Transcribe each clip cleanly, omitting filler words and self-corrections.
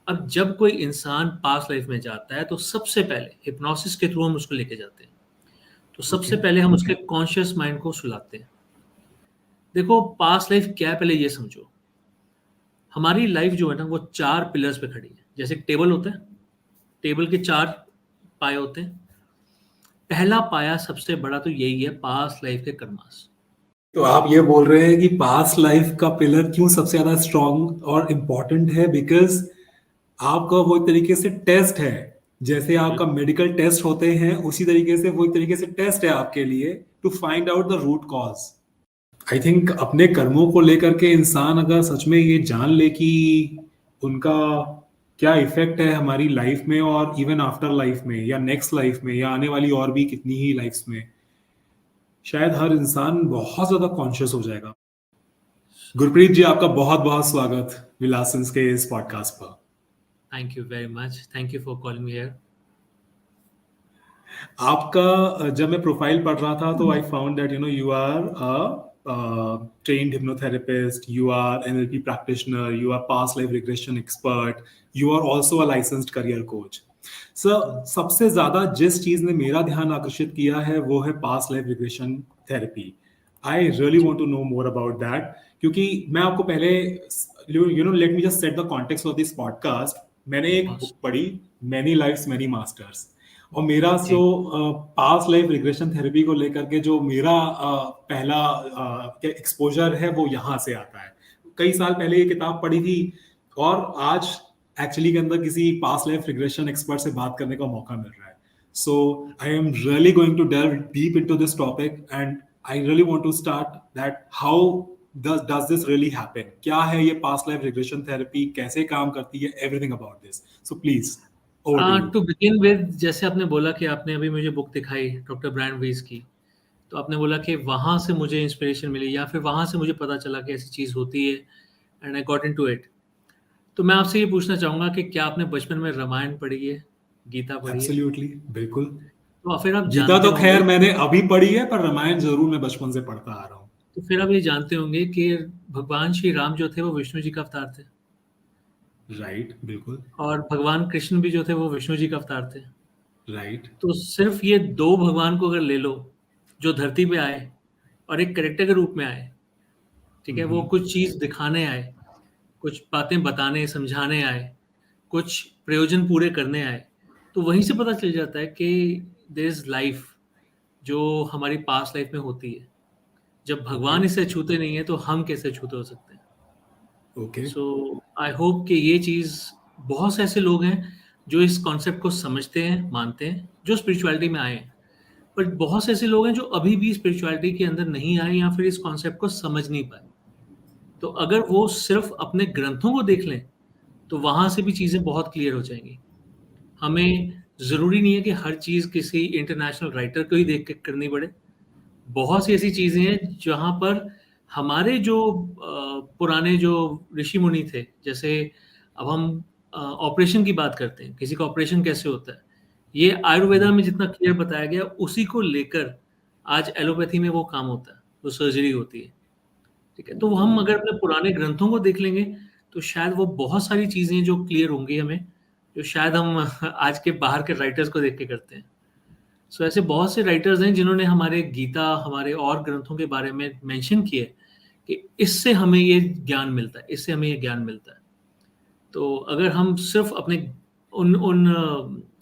अब जब कोई इंसान पास्ट लाइफ में जाता है तो सबसे पहले हिप्नोसिस के थ्रू हम उसको लेके जाते हैं। तो सबसे ओके। पहले हम उसके कॉन्शियस माइंड को सुलाते हैं। देखो पास्ट लाइफ क्या है पहले ये समझो। हमारी लाइफ जो है ना वो 4 पिलर्स पे खड़ी है। जैसे एक टेबल होता है, टेबल के 4 पाए होते हैं। पहला पाया सबसे बड़ा तो यही है, पास्ट लाइफ के कर्मास। तो आप ये बोल रहे हैं कि पास्ट लाइफ का पिलर क्यों सबसे ज्यादा स्ट्रांग और इम्पोर्टेंट है? बिकॉज आपका वो एक तरीके से टेस्ट है। जैसे आपका मेडिकल टेस्ट होते हैं, उसी तरीके से वो एक तरीके से टेस्ट है आपके लिए, to find out the root cause. I think अपने कर्मों को लेकर के इंसान अगर सच में ये जान ले कि उनका क्या इफेक्ट है हमारी लाइफ में और इवन आफ्टर लाइफ में या नेक्स्ट लाइफ में या आने वाली और भी कितनी ही लाइफ्स में, शायद हर इंसान बहुत ज्यादा कॉन्शियस हो जाएगा। गुरप्रीत जी, आपका बहुत बहुत स्वागत विलासंस के इस पॉडकास्ट पर। Thank you very much, thank you for calling me here. आपका जब मैं प्रोफाइल पढ़ रहा था तो I found that you are a trained hypnotherapist, you are NLP practitioner, you are past life regression expert, you are also a licensed career coach. Sir, सबसे ज्यादा जिस चीज ने मेरा ध्यान आकर्षित किया है वो है past life regression therapy. I really want to know more about that, क्योंकि मैं आपको पहले let me just set the context of this podcast. मैंने एक बुक पढ़ी, मैनी लाइफ्स मैनी मास्टर्स, और मेरा जो पास्ट लाइफ रिग्रेशन थेरेपी को लेकर के जो मेरा पहला एक्सपोजर है वो यहाँ से आता है। कई साल पहले ये किताब पढ़ी थी और आज एक्चुअली के अंदर किसी पास्ट लाइफ रिग्रेशन एक्सपर्ट से बात करने का मौका मिल रहा है। So I am really going to delve deep into this topic and I really want to start that how does this really happen? क्या है ये पास्ट लाइफ रिग्रेशन थेरेपी, कैसे काम करती है, everything about this. So please over to you. To begin with, जैसे आपने बोला कि आपने अभी मुझे बुक दिखाई डॉक्टर ब्रायन वीज की, तो आपने बोला कि वहाँ से मुझे इंस्पिरेशन मिली या फिर वहाँ से मुझे पता चला कि ऐसी चीज़ होती है and I got into it. तो मैं आपसे ये पूछना चाहूँगा कि क्या आपने बचपन में रामायण पढ़ी है, गीता पढ़ी है? एब्सोल्युटली, बिल्कुल। तो फिर आप गीता जानते तो होंगे, खैर मैंने अभी पढ़ी है, पर रामायण जरूर मैं बचपन से पढ़ता आ रहा हूँ। तो फिर आप ये जानते होंगे कि भगवान श्री राम जो थे वो विष्णु जी का अवतार थे, राइट, बिल्कुल। और भगवान कृष्ण भी जो थे वो विष्णु जी का अवतार थे। राइट। तो सिर्फ ये 2 भगवान को अगर ले लो, जो धरती पे आए और एक कैरेक्टर के रूप में आए, ठीक है? वो कुछ चीज़ दिखाने आए, कुछ बातें बताने, समझाने आए, कुछ प्रयोजन पूरे करने आए, तो वहीं से पता चल जाता है कि देयर इज़ लाइफ जो हमारी पास्ट लाइफ में होती है। जब भगवान इसे छूते नहीं है, तो हम कैसे छूते हो सकते हैं? ओके। सो आई होप कि ये चीज़, बहुत से ऐसे लोग हैं जो इस कॉन्सेप्ट को समझते हैं, मानते हैं, जो स्पिरिचुअलिटी में आए हैं। बट बहुत से ऐसे लोग हैं जो अभी भी स्पिरिचुअलिटी के अंदर नहीं आए या फिर इस कॉन्सेप्ट को समझ नहीं पाए। तो अगर वो सिर्फ अपने ग्रंथों को देख लें, तो वहाँ से भी चीज़ें बहुत क्लियर हो जाएँगी। हमें ज़रूरी नहीं है कि हर चीज़ किसी इंटरनेशनल राइटर को ही देख के करनी पड़े। बहुत सी ऐसी चीज़ें हैं जहाँ पर हमारे जो पुराने जो ऋषि-मुनि थे, जैसे अब हम ऑपरेशन की बात करते हैं, किसी का ऑपरेशन कैसे होता है, ये आयुर्वेदा में जितना क्लियर बताया गया, उसी को लेकर आज एलोपैथी में वो काम होता है, वो सर्जरी होती है, ठीक है? तो हम अगर अपने पुराने ग्रंथों को देख लेंगे, तो शायद वो बहुत सारी चीज़ें जो क्लियर होंगी हमें, जो शायद हम आज के बाहर के राइटर्स को देख के करते हैं। सो ऐसे बहुत से राइटर्स हैं जिन्होंने हमारे गीता, हमारे और ग्रंथों के बारे में मेंशन किया है कि इससे हमें ये ज्ञान मिलता है, इससे हमें ये ज्ञान मिलता है। तो अगर हम सिर्फ अपने उन उन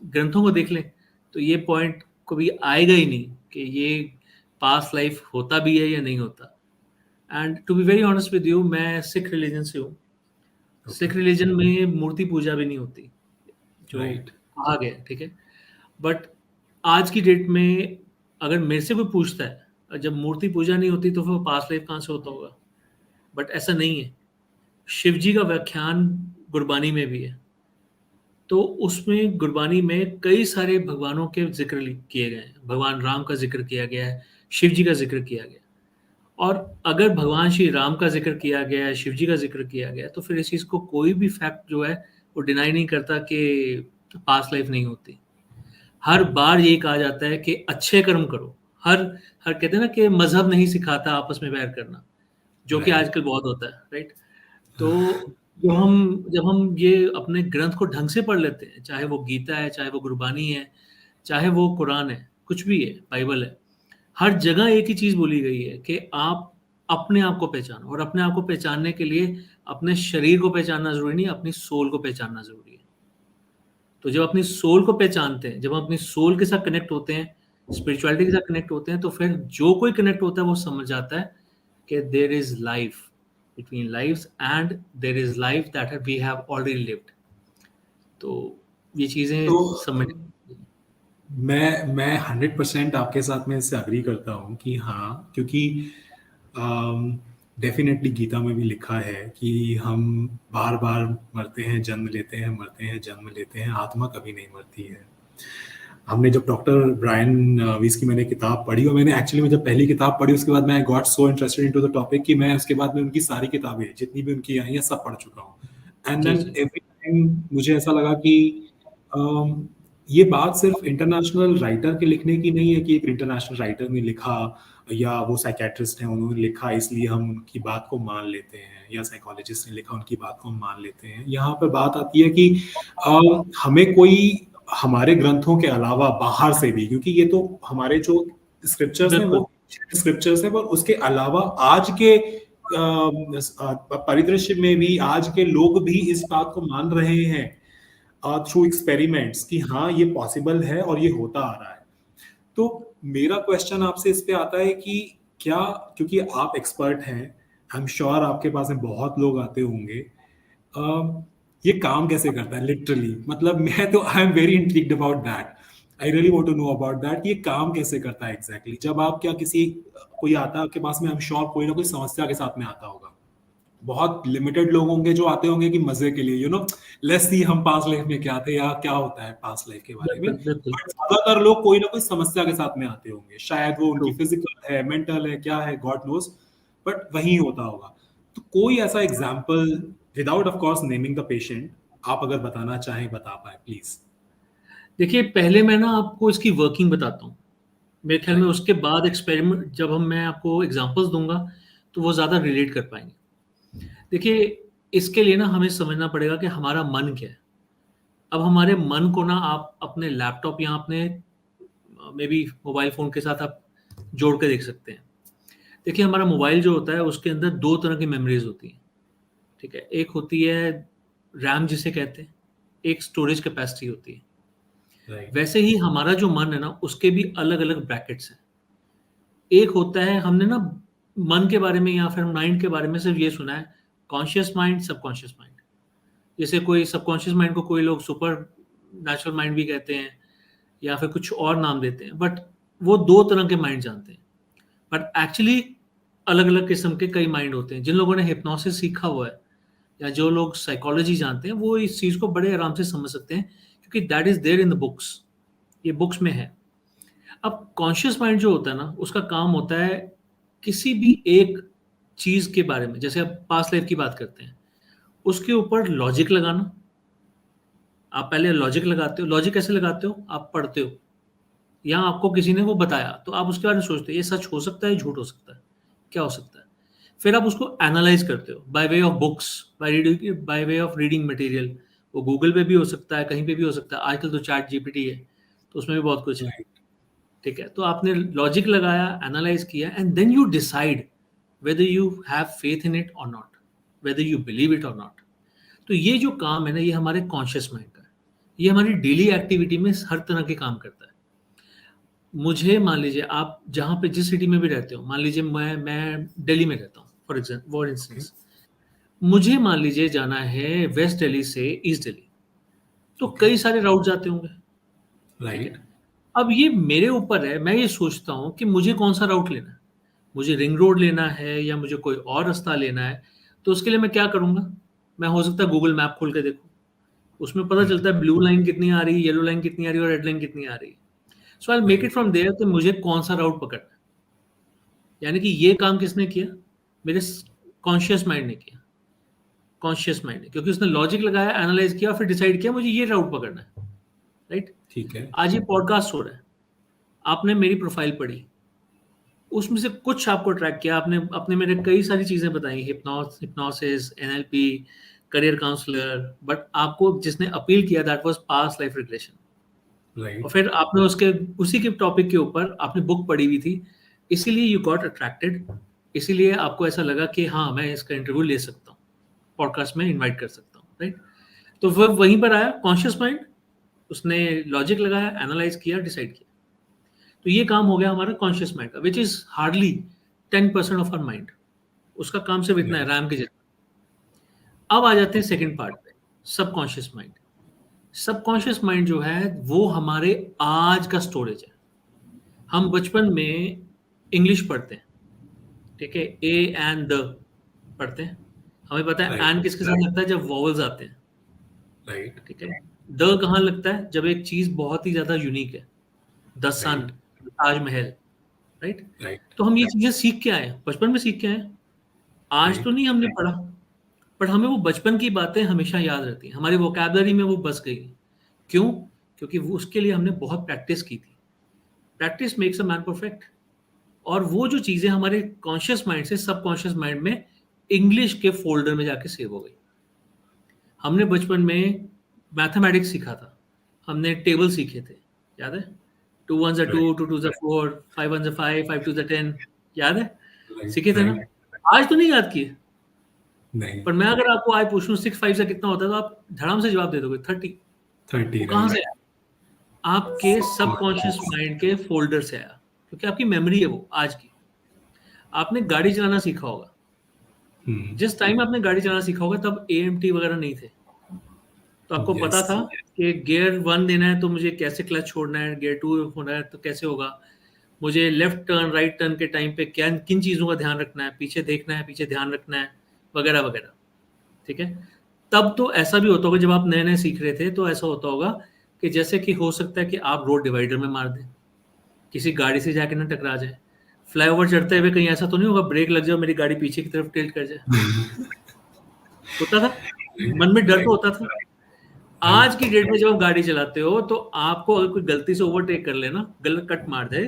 ग्रंथों को देख लें, तो ये पॉइंट कभी आएगा ही नहीं कि ये पास्ट लाइफ होता भी है या नहीं होता। And to be very honest with you, मैं सिख रिलीजन से हूँ। सिख रिलीजन में मूर्ति पूजा भी नहीं होती, जो राइट। कहा गया है, ठीक है? बट आज की डेट में अगर मेरे से कोई पूछता है, जब मूर्ति पूजा नहीं होती तो फिर पास्ट लाइफ कहाँ से होता होगा? बट ऐसा नहीं है। शिव जी का व्याख्यान गुरबानी में भी है। तो उसमें गुरबानी में कई सारे भगवानों के ज़िक्र किए गए हैं। भगवान राम का ज़िक्र किया गया है, शिव जी का ज़िक्र किया गया है। और अगर भगवान श्री राम का ज़िक्र किया गया है, शिव जी का ज़िक्र किया गया है, तो फिर इस चीज़ को कोई भी फैक्ट जो है, वो डिनाई नहीं करता कि पास्ट लाइफ नहीं होती। हर बार यही कहा जाता है कि अच्छे कर्म करो। हर हर कहते हैं ना कि मज़हब नहीं सिखाता आपस में बैर करना, जो कि राइट। आजकल बहुत होता है, राइट? तो जब हम ये अपने ग्रंथ को ढंग से पढ़ लेते हैं, चाहे वो गीता है, चाहे वो गुरबानी है, चाहे वो कुरान है, कुछ भी है, बाइबल है, हर जगह एक ही चीज़ बोली गई है कि आप अपने आप को पहचानो, और अपने आप को पहचानने के लिए अपने शरीर को पहचानना ज़रूरी नहीं, अपनी सोल को पहचानना ज़रूरी है। तो जब अपनी सोल को पहचानते हैं, जब हम अपनी सोल के साथ कनेक्ट होते हैं, स्पिरिचुअलिटी के साथ कनेक्ट होते हैं, तो फिर जो कोई कनेक्ट होता है वो समझ जाता है कि there is life between lives and there is life that we have already lived. तो ये चीज़ें तो समझ। मैं 100% आपके साथ में इससे अग्री करता हूँ कि हाँ, क्योंकि डेफिनेटली गीता में भी लिखा है कि हम बार बार मरते हैं, जन्म लेते हैं, मरते हैं, जन्म लेते हैं, आत्मा कभी नहीं मरती है। हमने जब डॉक्टर ब्रायन वीस की मैंने किताब पढ़ी, और मैंने एक्चुअली में जब पहली किताब पढ़ी उसके बाद मैं got so interested into the topic कि मैं उसके बाद में उनकी सारी किताबें जितनी भी उनकी आई हैं सब पढ़ चुका हूँ। एंड जी, देन जी। एवरी टाइम मुझे ऐसा लगा कि अम, ये बात सिर्फ इंटरनेशनल राइटर के लिखने की नहीं है कि एक इंटरनेशनल राइटर ने लिखा या वो साइकेट्रिस्ट हैं उन्होंने लिखा इसलिए हम उनकी बात को मान लेते हैं, या साइकोलॉजिस्ट ने लिखा उनकी बात को हम मान लेते हैं। यहाँ पर बात आती है कि हमें कोई हमारे ग्रंथों के अलावा बाहर से भी, क्योंकि ये तो हमारे जो स्क्रिप्चर्स हैं बिल्कुल, वो स्क्रिप्चर्स हैं, पर उसके अलावा आज के परिदृश्य में भी आज के लोग भी इस बात को मान रहे हैं थ्रू एक्सपेरिमेंट्स कि हाँ ये पॉसिबल है और ये होता आ रहा है। तो मेरा क्वेश्चन आपसे इस पे आता है कि क्या, क्योंकि आप एक्सपर्ट हैं, आई एम श्योर आपके पास में बहुत लोग आते होंगे, ये काम कैसे करता है लिटरली, मतलब मैं तो I am very intrigued about that, I really want to know about that, ये काम कैसे करता है एग्जैक्टली exactly? जब आप क्या किसी कोई आता है आपके पास में, आई एम श्योर कोई ना कोई समस्या के साथ में आता होगा। बहुत लिमिटेड लोग होंगे जो आते होंगे कि मजे के लिए, लेट्स सी हम पास्ट लाइफ में क्या थे या क्या होता है पास्ट लाइफ के बारे में, बिल्कुल, बिल्कुल। बट ज्यादातर लोग कोई ना कोई समस्या के साथ में आते होंगे, शायद वो ट्रू। उनकी फिजिकल है, मेंटल है, क्या है, गॉड नोस, बट वही होता होगा। तो कोई ऐसा example, without of course naming the patient, आप अगर बताना चाहें बता पाए प्लीज। देखिए, पहले मैं ना आपको इसकी वर्किंग बताता हूँ। मेरे ख्याल में राइट। उसके बाद एक्सपेरिमेंट जब मैं आपको एग्ज़ाम्पल्स दूँगा, तो वो ज़्यादा रिलेट कर पाएँगे। देखिए, इसके लिए ना हमें समझना पड़ेगा कि हमारा मन क्या है। अब हमारे मन को ना आप अपने लैपटॉप या अपने मेबी मोबाइल फ़ोन के साथ आप जोड़ के देख सकते हैं। देखिए, हमारा मोबाइल जो होता है उसके अंदर 2 तरह की मेमोरीज़ होती हैं, ठीक है? एक होती है रैम जिसे कहते हैं, एक स्टोरेज कैपेसिटी होती है। राइट। वैसे ही हमारा जो मन है ना, उसके भी अलग-अलग ब्रैकेट्स हैं। एक होता है, हमने ना मन के बारे में या फिर माइंड के बारे में सिर्फ़ ये सुना है, कॉन्शियस माइंड, सबकॉन्शियस माइंड। जैसे कोई सबकॉन्शियस माइंड को कोई लोग सुपर नेचुरल माइंड भी कहते हैं या फिर कुछ और नाम देते हैं, बट वो 2 तरह के माइंड जानते हैं। बट एक्चुअली अलग-अलग किस्म के कई माइंड होते हैं। जिन लोगों ने हिप्नोसिस सीखा हुआ है या जो लोग साइकोलॉजी जानते हैं, वो इस चीज़ को बड़े आराम से समझ सकते हैं, क्योंकि that is there in the books. ये बुक्स में है। अब कॉन्शियस माइंड जो होता है ना, उसका काम होता है किसी भी एक चीज़ के बारे में, जैसे अब पास्ट लाइफ की बात करते हैं, उसके ऊपर लॉजिक लगाना। आप पहले लॉजिक लगाते हो। लॉजिक कैसे लगाते हो? आप पढ़ते हो या आपको किसी ने वो बताया, तो आप उसके बारे में सोचते हो, ये सच हो सकता है, झूठ हो सकता है, क्या हो सकता है? फिर आप उसको एनालाइज़ करते हो by way of books, by way of reading material. वो गूगल पे भी हो सकता है, कहीं पे भी हो सकता है। आजकल तो चैट जीपीटी है, तो उसमें भी बहुत कुछ है। राइट। ठीक है? तो आपने लॉजिक लगाया, एनालाइज़ किया, and then you decide whether you have faith in it और not, whether you believe it और नॉट। तो ये जो काम है ना, ये हमारे कॉन्शियस माइंड का है। ये हमारी डेली एक्टिविटी में हर तरह के काम करता है। मुझे मान लीजिए आप जहाँ पे जिस सिटी में भी रहते हो, मान लीजिए मैं दिल्ली में रहता हूँ फॉर इंस्टेंस। मुझे मान लीजिए जाना है वेस्ट दिल्ली से ईस्ट दिल्ली, तो ओके। कई सारे राउट जाते होंगे, ठीक है? राइट। अब ये मेरे ऊपर है, मैं ये सोचता हूँ कि मुझे कौन-सा राउट लेना है। मुझे रिंग रोड लेना है या मुझे कोई और रास्ता लेना है, तो उसके लिए मैं क्या करूँगा? मैं हो सकता है गूगल मैप खोल के देखूँ। उसमें पता चलता है ब्लू लाइन कितनी आ रही है, येलो लाइन कितनी आ रही है और रेड लाइन कितनी आ रही है। So I will make it right. From there कि मुझे कौन-सा राउट पकड़ना है। यानी कि ये काम किसने किया? मेरे कॉन्शियस माइंड ने किया। कॉन्शियस माइंड ने, क्योंकि उसने लॉजिक लगाया, एनालाइज़ किया, फिर डिसाइड किया मुझे ये राउट पकड़ना है, राइट? ठीक है। आज ये पॉडकास्ट हो रहा है, आपने मेरी प्रोफाइल पढ़ी, उसमें से कुछ आपको ट्रैक किया, आपने आपने मेरे कई सारी चीज़ें बताई, hypnosis, NLP, career counsellor, but आपको जिसने अपील किया that was past life regression. Right और फिर आपने उसके उसी के टॉपिक के ऊपर आपने बुक पढ़ी हुई थी, इसीलिए यू गॉट अट्रैक्टेड, इसीलिए आपको ऐसा लगा कि हाँ मैं इसका इंटरव्यू ले सकता हूँ, पॉडकास्ट में इनवाइट कर सकता हूँ, राइट। तो वह वहीं पर आया कॉन्शियस माइंड, उसने लॉजिक लगाया, एनालाइज किया, डिसाइड किया। तो ये काम हो गया हमारा कॉन्शियस माइंड का, which is hardly 10% of our mind. उसका काम सिर्फ इतना है, रैम के जितना। अब आ जाते हैं सेकंड पार्ट पे, सबकॉन्शियस माइंड। सबकॉन्शियस माइंड जो है वो हमारे आज का स्टोरेज है। हम बचपन में इंग्लिश पढ़ते हैं, ठीक है, ए एंड द पढ़ते हैं, हमें पता है एंड किसके साथ लगता है, जब वॉवल्स आते हैं, राइट ठीक है। द कहाँ लगता है, जब एक चीज बहुत ही ज्यादा यूनिक है, the sun, Taj Mahal, right. Right तो हम ये चीजें सीख के आए, बचपन में सीख के आए, आज तो नहीं हमने पढ़ा, बट हमें वो बचपन की बातें हमेशा याद रहती हैं, हमारी वोकैबुलरी में वो बस गई। क्यों? क्योंकि वो उसके लिए हमने बहुत प्रैक्टिस की थी। Practice makes a man perfect. और वो जो चीजें हमारे कॉन्शियस माइंड से सबकॉन्शियस माइंड में इंग्लिश के फोल्डर में जाके सेव हो गई। हमने बचपन में मैथमेटिक्स सीखा था, हमने टेबल सीखे थे, याद है, 2 1 2, 2 2 4, 5 1 5, 5 2 10, याद है, सीखे थे ना। आज तो नहीं याद किए, नहीं पर मैं अगर आपको आज पूछूं 6 5 से कितना होता है, तो आप धड़ाम से जवाब दे दोगे 30। 30 वो कहाँ से आया? आपके सबकॉन्शियस माइंड के फोल्डर से आया, क्योंकि आपकी मेमोरी है वो आज की। आपने गाड़ी चलाना सीखा होगा, जिस टाइम आपने गाड़ी चलाना सीखा होगा तब AMT वगैरह नहीं थे, तो आपको पता था कि गियर 1 देना है तो मुझे कैसे क्लच छोड़ना है, गियर 2 होना है तो कैसे होगा, मुझे लेफ्ट टर्न राइट टर्न के टाइम पे क्या किन चीज़ों का ध्यान रखना है, पीछे देखना है, पीछे ध्यान रखना है, वगैरह वगैरह, ठीक है। तब तो ऐसा भी होता होगा, जब आप नए नए सीख रहे थे तो ऐसा होता होगा कि जैसे कि हो सकता है कि आप रोड डिवाइडर में मार दें, किसी गाड़ी से जाके ना टकरा जाए, फ्लाईओवर चढ़ते हुए कहीं ऐसा तो नहीं होगा ब्रेक लग जाए मेरी गाड़ी पीछे की तरफ टिल्ट कर जाए। होता था, मन में डर तो होता था। आज की डेट में जब आप गाड़ी चलाते हो तो आपको अगर कोई गलती से ओवरटेक कर लेना, गलत कट मार दे,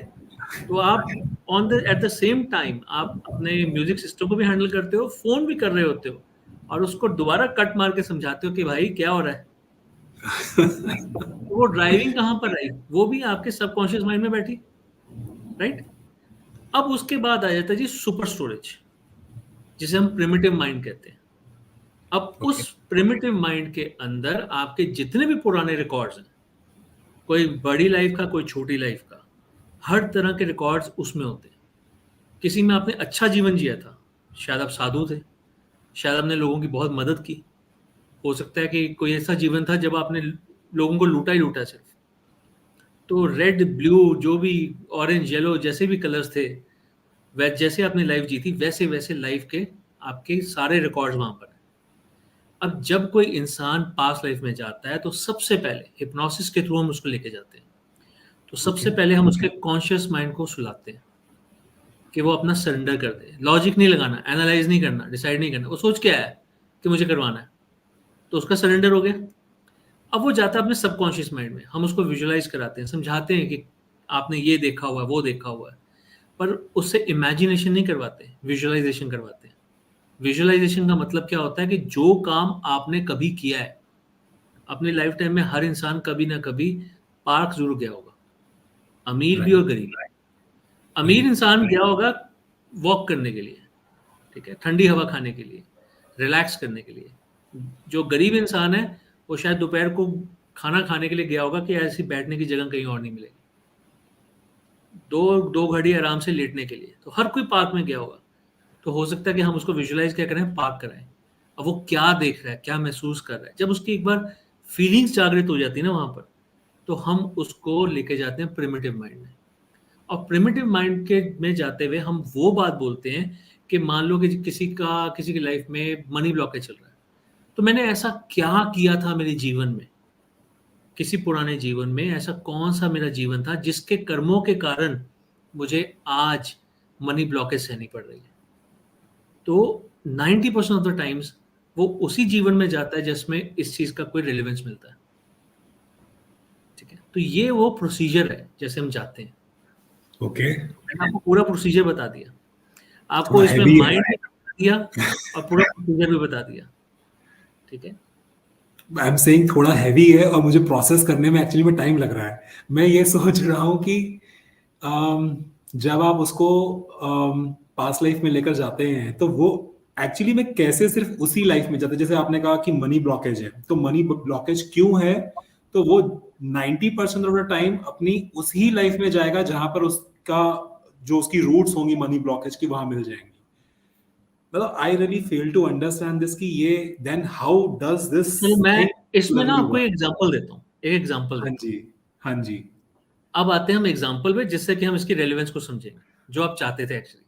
तो आप on the at the same time आप अपने म्यूजिक सिस्टम को भी हैंडल करते हो, फोन भी कर रहे होते हो, और उसको दोबारा कट मार के समझाते हो कि भाई क्या हो रहा है। तो वो ड्राइविंग कहाँ पर आई, वो भी आपके सबकॉन्शियस माइंड में बैठी, राइट। अब उसके बाद आ जाता है जी सुपर स्टोरेज, जिसे हम प्रिमिटिव माइंड कहते हैं। अब उस प्रिमिटिव माइंड के अंदर आपके जितने भी पुराने रिकॉर्ड्स हैं, कोई बड़ी लाइफ का, कोई छोटी लाइफ का, हर तरह के रिकॉर्ड्स उसमें होते हैं। किसी में आपने अच्छा जीवन जिया था, शायद आप साधु थे, शायद आपने लोगों की बहुत मदद की, हो सकता है कि कोई ऐसा जीवन था जब आपने लोगों को लूटा ही लूटा सिर्फ। तो रेड ब्लू जो भी, ऑरेंज येलो जैसे भी कलर्स थे, वह जैसे आपने लाइफ जी थी वैसे वैसे लाइफ के आपके सारे रिकॉर्ड्स वहां पर हैं। अब जब कोई इंसान पास्ट लाइफ में जाता है तो सबसे पहले हिप्नोसिस के थ्रू हम उसको लेके जाते हैं। तो सबसे पहले हम उसके कॉन्शियस माइंड को सुलाते हैं कि वो अपना सरेंडर कर दे। लॉजिक नहीं लगाना, एनालाइज नहीं करना, डिसाइड नहीं करना, वो सोच के आया है कि मुझे करवाना है, तो उसका सरेंडर हो गया। अब वो जाता है अपने सबकॉन्शियस माइंड में, हम उसको विजुअलाइज कराते हैं, समझाते हैं कि आपने ये देखा हुआ है, वो देखा हुआ है, पर उससे इमेजिनेशन नहीं करवाते, विजुअलाइजेशन करवाते हैं। विजुअलाइजेशन का मतलब क्या होता है कि जो काम आपने कभी किया है अपनी लाइफ टाइम में, हर इंसान कभी ना कभी पार्क जरूर गया होगा, अमीर भी और गरीब। अमीर इंसान गया होगा वॉक करने के लिए, ठीक है, ठंडी हवा खाने के लिए, रिलैक्स करने के लिए। जो गरीब इंसान है वो शायद दोपहर को खाना खाने के लिए गया होगा कि ऐसी बैठने की जगह कहीं और नहीं मिलेगी, दो घड़ी आराम से लेटने के लिए। तो हर कोई पार्क में गया होगा, तो हो सकता है कि हम उसको विजुअलाइज क्या करें, पार्क कराएं। अब वो क्या देख रहा है, क्या महसूस कर रहा है, जब उसकी एक बार फीलिंग्स जागृत हो जाती है ना वहां पर, तो हम उसको लेके जाते हैं प्रिमिटिव माइंड में। और प्रिमिटिव माइंड के में जाते हुए हम वो बात बोलते हैं कि मान लो कि किसी की लाइफ में मनी ब्लॉकेज चल रहा है, तो मैंने ऐसा क्या किया था मेरे जीवन में, किसी पुराने जीवन में ऐसा कौन सा मेरा जीवन था जिसके कर्मों के कारण मुझे आज मनी ब्लॉकेज सहनी पड़ रही है। तो 90% ऑफ द टाइम्स वो उसी जीवन में जाता है जिसमें इस चीज का कोई रिलेवेंस मिलता है, ठीक है। तो ये वो प्रोसीजर है जैसे हम जाते हैं। ओके मैंने आपको पूरा प्रोसीजर बता दिया, आपको इसमें माइंड भी बता दिया और पूरा प्रोसीजर भी बता दिया, ठीक है। आई एम सेइंग थोड़ा हैवी है और मुझे प्रोसेस करने में एक्चुअली में टाइम लग रहा है। मैं ये सोच रहा हूँ कि जब आप उसको पास्ट लाइफ में लेकर जाते हैं तो वो एक्चुअली में कैसे सिर्फ उसी लाइफ में जाते हैं, जैसे आपने कहा कि मनी ब्लॉकेज है, तो मनी ब्लॉकेज क्यों है, तो वो 90% ऑफ द टाइम अपनी उसी लाइफ में जाएगा जहां पर उसका जो उसकी रूट्स होंगी मनी ब्लॉकेज की वहां मिल जाएंगी। मतलब I really fail to understand this कि ये देन हाउ डज दिस चलो मैं थिंग इसमें ना लर्नली आपको एक वर्क। एग्जांपल देता हूँ, एक एग्जांपल हाँ देता हूँ। जी, हाँ जी। अब आते हैं हम एग्जांपल पे, जिससे कि हम इसकी रेलेवेंस को समझेंगे, जो आप चाहते थे एक्चुअली।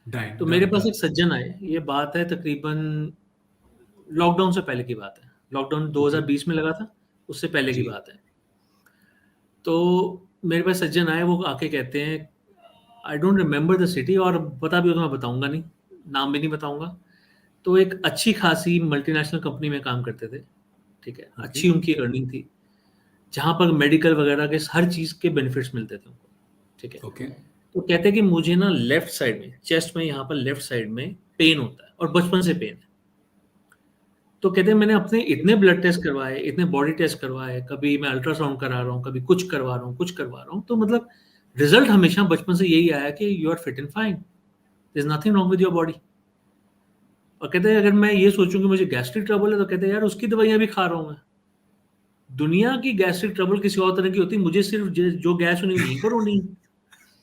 डन तो मेरे डन पास डन। एक सज्जन आए, ये बात है तकरीबन लॉकडाउन से पहले की बात है, लॉकडाउन ओके 2020 में लगा था, उससे पहले की जी। बात है। तो मेरे पास सज्जन आए, वो आके कहते हैं, I don't remember the city, और पता भी हो तो मैं बताऊंगा नहीं, नाम भी नहीं बताऊंगा। तो एक अच्छी खासी मल्टीनेशनल कंपनी में काम करते थे, ठीक है, ओके अच्छी उनकी अर्निंग थी, जहाँ पर मेडिकल वगैरह के हर चीज़ के बेनिफिट्स मिलते थे उनको, ठीक है। ओके तो कहते हैं कि मुझे ना लेफ्ट साइड में, चेस्ट में, यहाँ पर लेफ्ट साइड में पेन होता है, और बचपन से पेन है। तो कहते हैं मैंने अपने इतने ब्लड टेस्ट करवाए, इतने बॉडी टेस्ट करवाए, कभी मैं अल्ट्रासाउंड करा रहा हूँ, कभी कुछ करवा रहा हूँ, कुछ करवा रहा हूँ, तो मतलब रिजल्ट हमेशा बचपन से यही आया कि you are fit and fine, there is nothing wrong with your body. और कहते हैं अगर मैं ये सोचूं कि मुझे गैस्ट्रिक ट्रबल है, तो कहते हैं यार उसकी दवाइयां भी खा रहा हूं मैं। दुनिया की गैस्ट्रिक ट्रबल किसी और तरह की होती, मुझे सिर्फ जो गैस होनी यहीं पर होनी है।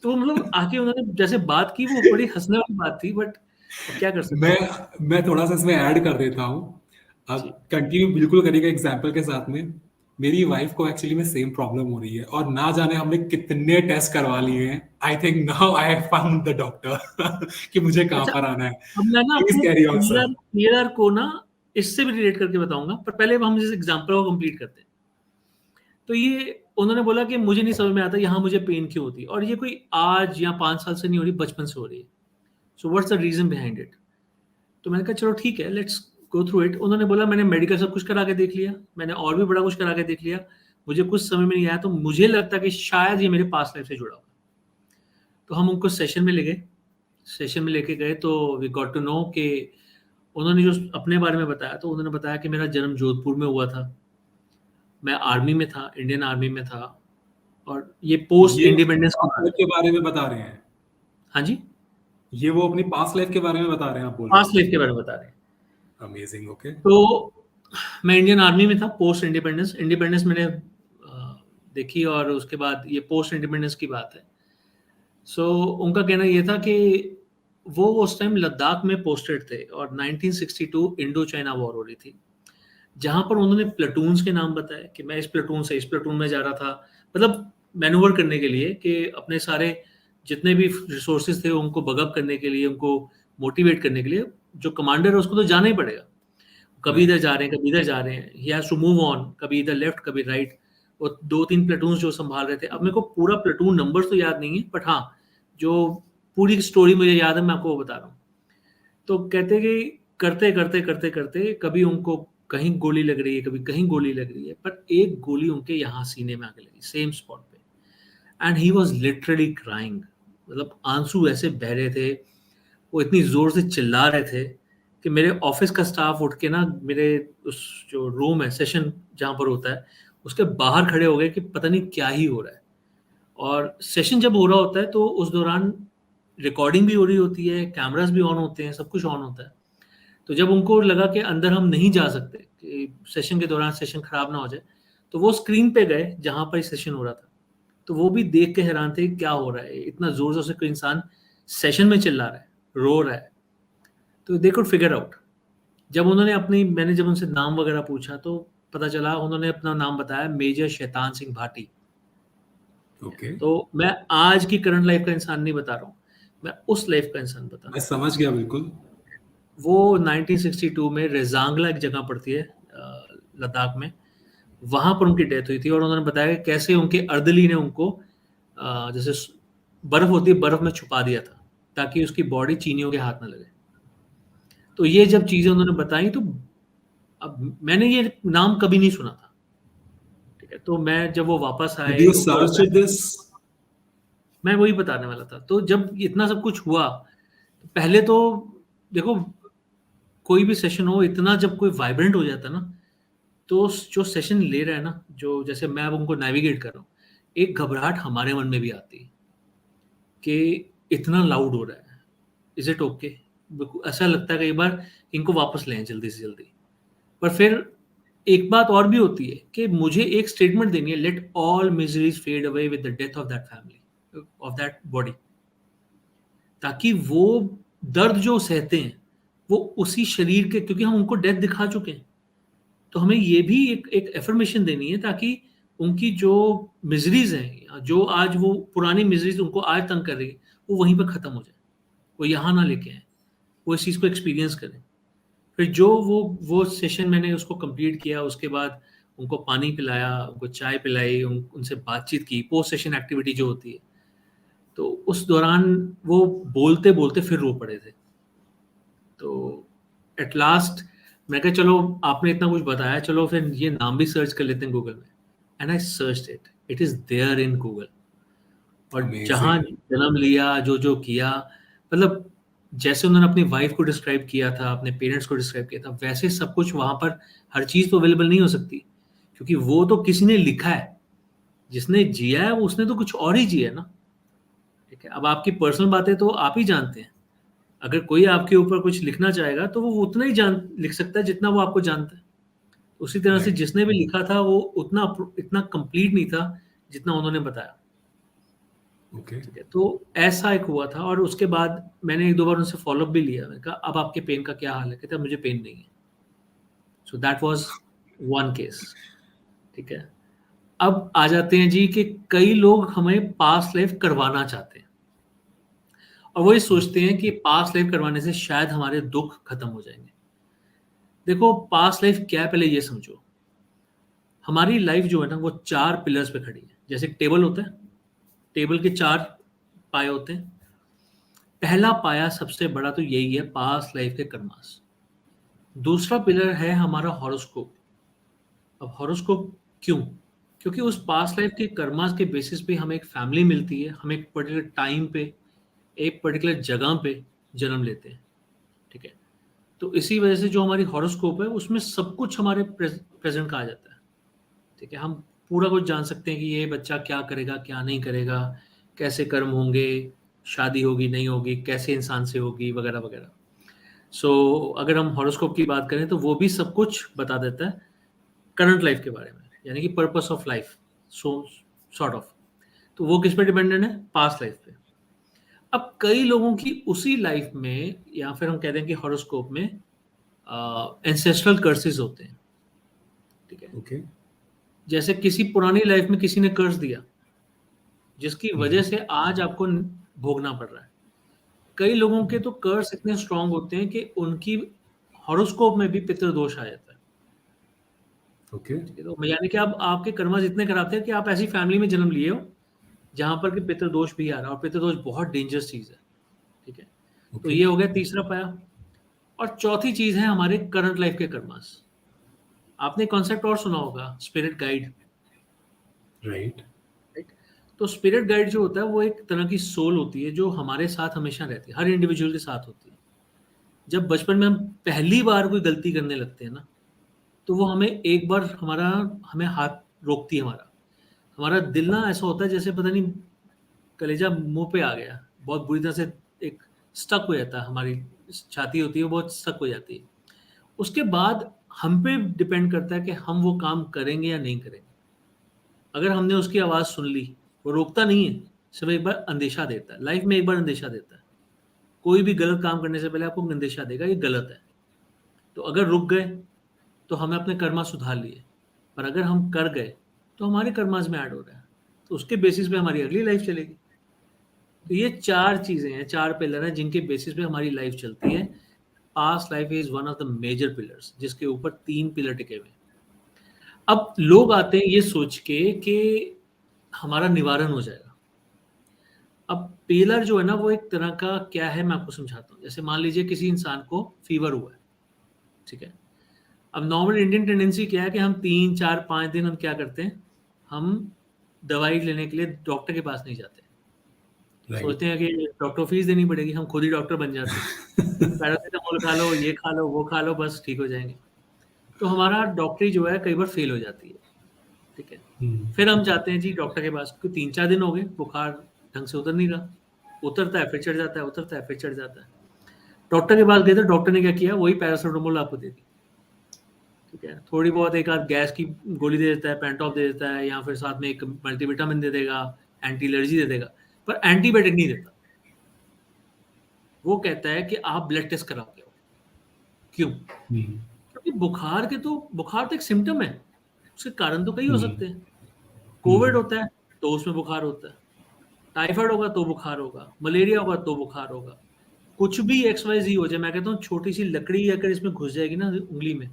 तो मतलब आके उन्होंने जैसे बात की, वो बड़ी हंसने वाली बात थी, बट अब क्या कर सकते मैं हैं। मैं थोड़ा सा इसमें ऐड कर देता हूँ। अब जी। कंटिन्यू बिल्कुल करिएगा एग्जांपल के साथ में। मेरी वाइफ को एक्चुअली में सेम प्रॉब्लम हो रही है और ना जाने हमने कितने टेस्ट करवा लिए हैं। I think now I have found the doctor कि मुझे कहाँ अच्छा, पर आना है। अब मैं ना प्लीज आपको कैरी ऑन सर। क्लियर को ना इससे भी रिलेट करके बताऊंगा, पर पहले हम इस एग्जांपल को कंप्लीट करते हैं। तो ये उन्होंने बोला कि मुझे नहीं समझ में आता यहाँ मुझे पेन क्यों होती है, और ये कोई आज या 5 साल से नहीं हो रही, बचपन से हो रही है। So what's the reason behind it. तो मैंने कहा चलो ठीक है, लेट्स गो थ्रू इट। उन्होंने बोला मैंने मेडिकल सब कुछ करा के देख लिया, मैंने और भी बड़ा कुछ करा के देख लिया, मुझे कुछ समझ में नहीं आया, तो मुझे लगता कि शायद ये मेरे पास्ट लाइफ से जुड़ा हुआ। तो हम उनको सेशन में ले गए, सेशन में लेके गए, तो वी गॉट टू नो कि उन्होंने जो अपने बारे में बताया, तो उन्होंने बताया कि मेरा जन्म जोधपुर में हुआ था, मैं आर्मी में था, इंडियन आर्मी में था, और ये पोस्ट ये इंडिपेंडेंस की पास्ट बात लाइफ है। के बारे में बता रहे हैं? हाँ जी, ये वो अपनी पास्ट लाइफ के बारे में बता रहे हैं, आप बोल रहे पास्ट लाइफ के बारे में बता रहे हैं। हैं? अमेजिंग। ओके तो मैं इंडियन आर्मी में था, पोस्ट इंडिपेंडेंस, इंडिपेंडेंस मैंने देखी, और उसके बाद ये पोस्ट इंडिपेंडेंस की बात है। सो उनका कहना ये था कि वो उस टाइम लद्दाख में पोस्टेड थे, और 1962 इंडो चाइना वॉर हो रही थी, जहां पर उन्होंने प्लेटून्स के नाम बताए कि मैं इस प्लेटून से इस प्लेटून में जा रहा था, मतलब मैनूवर करने के लिए, कि अपने सारे जितने भी रिसोर्सेज थे उनको बगअप करने के लिए, उनको मोटिवेट करने के लिए, जो कमांडर है उसको तो जाना ही पड़ेगा। कभी इधर राइट। जा रहे हैं, कभी इधर जा रहे हैं, he has to move on, कभी इधर लेफ्ट, कभी राइट। वो 2-3 प्लेटून्स जो संभाल रहे थे, अब मेरे को पूरा प्लेटून नंबर्स तो याद नहीं है, बट हाँ, जो पूरी स्टोरी मुझे याद है, मैं आपको वो बता रहा हूँ। तो कहते कि करते करते करते करते कभी उनको कहीं गोली लग रही है, कभी कहीं गोली लग रही है, पर एक गोली उनके यहाँ सीने में आके लगी, सेम स्पॉट पे, and he was literally crying, मतलब आंसू ऐसे बह रहे थे, वो इतनी जोर से चिल्ला रहे थे कि मेरे ऑफिस का स्टाफ उठ के ना, मेरे उस जो रूम है, सेशन जहाँ पर होता है, उसके बाहर खड़े हो गए कि पता नहीं क्या ही हो रहा है। और सेशन जब हो रहा होता है तो उस दौरान रिकॉर्डिंग भी हो रही होती है, कैमरास भी ऑन होते हैं, सब कुछ ऑन होता है। तो जब उनको लगा कि अंदर हम नहीं जा सकते, कि सेशन के दौरान सेशन खराब ना हो जाए, तो वो स्क्रीन पे गए जहाँ पर सेशन हो रहा था। तो वो भी देख के हैरान थे क्या हो रहा है, इतना जोर जोर से कोई इंसान सेशन में चिल्ला रहा है, रो रहा है। तो दे कुड फिगर आउट। जब उन्होंने अपनी, मैंने जब उनसे नाम वगैरह पूछा, तो पता चला, उन्होंने अपना नाम बताया, मेजर शैतान सिंह भाटी। ओके तो मैं आज की करंट लाइफ का इंसान नहीं बता रहा हूँ, मैं उस लाइफ का इंसान बता रहा मैं समझ गया बिल्कुल। हूँ। वो 1962 में रेजांगला एक जगह पड़ती है लद्दाख में, वहां पर उनकी डेथ हुई थी, और उन्होंने बताया कि कैसे उनके अर्दली ने उनको जैसे बर्फ होती है, बर्फ में छुपा दिया था, ताकि उसकी बॉडी चीनियों के हाथ न लगे। तो ये जब चीजें उन्होंने बताई, तो अब मैंने ये नाम कभी नहीं सुना था, ठीक है। तो मैं जब वो वापस डिड आए यू तो उनको सर्च बताया, दिस? मैं वही बताने वाला था। तो जब इतना सब कुछ हुआ, तो पहले तो देखो, कोई भी सेशन हो, इतना जब कोई वाइब्रेंट हो जाता है ना, तो जो सेशन ले रहा है ना, जो जैसे मैं अब उनको नेविगेट कर रहा हूँ, एक घबराहट हमारे मन में भी आती है कि इतना लाउड हो रहा है, इज इट ओके? ऐसा लगता है कई बार इनको वापस लें जल्दी से जल्दी। पर फिर एक बात और भी होती है कि मुझे एक स्टेटमेंट देनी है, let all miseries fade away with the death of that family, of that body, ताकि वो दर्द जो सहते हैं वो उसी शरीर के, क्योंकि हम उनको डेथ दिखा चुके हैं, तो हमें ये भी एक एफर्मेशन देनी है ताकि उनकी जो मिजरीज हैं, जो आज वो पुरानी मिजरीज उनको आज तंग कर रही है, वो वहीं पर खत्म हो जाए, वो यहाँ ना लेके आए, वो इस चीज़ को एक्सपीरियंस करें। फिर जो वो सेशन मैंने उसको कंप्लीट किया, उसके बाद उनको पानी पिलाया, उनको चाय पिलाई, उनसे बातचीत की, पोस्ट सेशन एक्टिविटी जो होती है, तो उस दौरान वो बोलते बोलते फिर रो पड़े थे। तो एट लास्ट मैं कहा चलो आपने इतना कुछ बताया, चलो फिर ये नाम भी सर्च कर लेते हैं गूगल में, and I search it is there in Google. और जहाँ Amazing. जन्म लिया, जो जो किया, मतलब जैसे उन्होंने अपनी वाइफ को डिस्क्राइब किया था, अपने पेरेंट्स को डिस्क्राइब किया था, वैसे सब कुछ वहां पर, हर चीज तो अवेलेबल नहीं हो सकती, क्योंकि वो तो किसी ने लिखा है, जिसने जिया है वो उसने तो कुछ और ही जिया है ना। ठीक है, अब आपकी पर्सनल बातें तो आप ही जानते हैं, अगर कोई आपके ऊपर कुछ लिखना चाहेगा तो वो उतना ही जान लिख सकता है जितना वो आपको जानता है। उसी तरह से Right. जिसने भी लिखा था वो उतना इतना कंप्लीट नहीं था जितना उन्होंने बताया। Okay. ठीक है, तो ऐसा एक हुआ था, और उसके बाद मैंने एक दो बार उनसे फॉलोअप भी लिया, मैंने कहा अब आपके पेन का क्या हाल है? कहते मुझे पेन नहीं है। So that was one case. ठीक है, अब आ जाते हैं जी कि कई लोग हमें पास्ट लाइफ करवाना चाहते हैं, और वो ये सोचते हैं कि पास्ट लाइफ करवाने से शायद हमारे दुख खत्म हो जाएंगे। देखो पास्ट लाइफ क्या है, पहले ये समझो, हमारी लाइफ जो है ना वो 4 पिलर्स पे खड़ी है। जैसे टेबल होता है, टेबल के 4 पाए होते हैं। पहला पाया सबसे बड़ा तो यही है, पास्ट लाइफ के कर्मास। दूसरा पिलर है हमारा हॉरोस्कोप। अब हॉरोस्कोप क्यों? क्योंकि उस पास्ट लाइफ के कर्मास के बेसिस पे हमें एक फैमिली मिलती है, हम एक पर्टिकुलर टाइम पे, एक पर्टिकुलर जगह पे जन्म लेते हैं। ठीक है, तो इसी वजह से जो हमारी हॉरोस्कोप है उसमें सब कुछ हमारे प्रेजेंट का आ जाता है। ठीक है, हम पूरा कुछ जान सकते हैं कि ये बच्चा क्या करेगा, क्या नहीं करेगा, कैसे कर्म होंगे, शादी होगी नहीं होगी, कैसे इंसान से होगी, वगैरह वगैरह। सो अगर हम हॉरोस्कोप की बात करें तो वो भी सब कुछ बता देता है करंट लाइफ के बारे में, यानी कि purpose of life, so sort of. तो वो किस पे डिपेंडेंट है? पास्ट लाइफ पे। अब कई लोगों की उसी लाइफ में, या फिर हम कहते हैं कि हॉरोस्कोप में एंसेस्ट्रल कर्सेस होते हैं। ठीक है, Okay. जैसे किसी पुरानी लाइफ में किसी ने कर्ज दिया, जिसकी वजह Mhm. से आज आपको भोगना पड़ रहा है। कई लोगों के तो कर्ज इतने स्ट्रांग होते हैं कि उनकी हॉरोस्कोप में भी पितृदोष आ जाता है। Okay. ठीक है, तो यानी कि आप आपके कर्मज इतने खराब थे कि आप ऐसी फैमिली में जन्म लिए हो जहां पर कि पितृदोष भी आ रहा है, और पितृदोष बहुत डेंजरस चीज है। ठीक है, तो Okay. ये हो गया तीसरा पाया। और चौथी चीज है हमारे करंट लाइफ के कर्मस। आपने कॉन्सेप्ट और सुना होगा, स्पिरिट गाइड। Right. राइट, तो स्पिरिट गाइड जो होता है वो एक तरह की सोल होती है जो हमारे साथ हमेशा रहती है, हर इंडिविजुअल के साथ होती है। जब बचपन में हम पहली बार कोई गलती करने लगते हैं ना, तो वो हमें एक बार हमें हाथ रोकती है, हमारा हमारा दिल ना ऐसा होता है जैसे पता नहीं कलेजा मुंह पे आ गया, बहुत बुरी तरह से एक स्टक हो जाता है, हमारी छाती होती है वो बहुत स्टक हो जाती है। उसके बाद हम पे डिपेंड करता है कि हम वो काम करेंगे या नहीं करेंगे। अगर हमने उसकी आवाज़ सुन ली, वो रोकता नहीं है, सिर्फ एक बार अंदेशा देता है, लाइफ में एक बार अंदेशा देता है। कोई भी गलत काम करने से पहले आपको अंदेशा देगा ये गलत है। तो अगर रुक गए तो हमें अपने कर्मा सुधार लिए, पर अगर हम कर गए तो हमारे कर्मास में ऐड हो रहा है, तो उसके बेसिस पे हमारी अगली लाइफ चलेगी। तो ये 4 चीज़ें हैं, 4 पिलर हैं जिनके बेसिस पे हमारी लाइफ चलती है। Past life is one of the major pillars, जिसके ऊपर 3 पिलर टिके हुए हैं। अब लोग आते हैं ये सोच के कि हमारा निवारण हो जाएगा। अब पिलर जो है ना वो एक तरह का क्या है, मैं आपको समझाता हूँ। जैसे मान लीजिए किसी इंसान को फीवर हुआ है। ठीक है, अब नॉर्मल इंडियन टेंडेंसी क्या है कि हम 3 4 5 दिन हम क्या करते हैं, हम दवाई लेने के लिए डॉक्टर के पास नहीं जाते। राइट। सोचते हैं कि डॉक्टर फीस देनी पड़ेगी, हम खुद ही डॉक्टर बन जाते हैं। पैरासिटामोल खा लो, ये खा लो, वो खा लो, बस ठीक हो जाएंगे। तो हमारा डॉक्टरी जो है कई बार फेल हो जाती है। ठीक है, फिर हम जाते हैं जी डॉक्टर के पास, क्योंकि 3-4 दिन हो गए, बुखार ढंग से उतर नहीं रहा, उतरता है फिर चढ़ जाता है, उतरता है फिर चढ़ जाता है। डॉक्टर के पास गए तो डॉक्टर ने क्या किया, वही पैरासिटामोल आपको दे दी। ठीक है, थोड़ी बहुत एक आध गैस की गोली दे देता है, पेंटॉप दे देता है, या फिर साथ में एक मल्टीविटामिन दे देगा, एंटी एलर्जी दे देगा, पर एंटीबायोटिक नहीं देता। वो कहता है कि आप ब्लड टेस्ट करा के आओ। क्यों? क्योंकि बुखार तो एक सिम्टम है, उसके कारण तो कई हो सकते हैं। कोविड होता है तो उसमें बुखार होता है, टाइफाइड होगा तो बुखार होगा, मलेरिया होगा तो बुखार होगा, कुछ भी XYZ हो जाए, मैं कहता हूँ छोटी सी लकड़ी अगर इसमें घुस जाएगी ना उंगली में,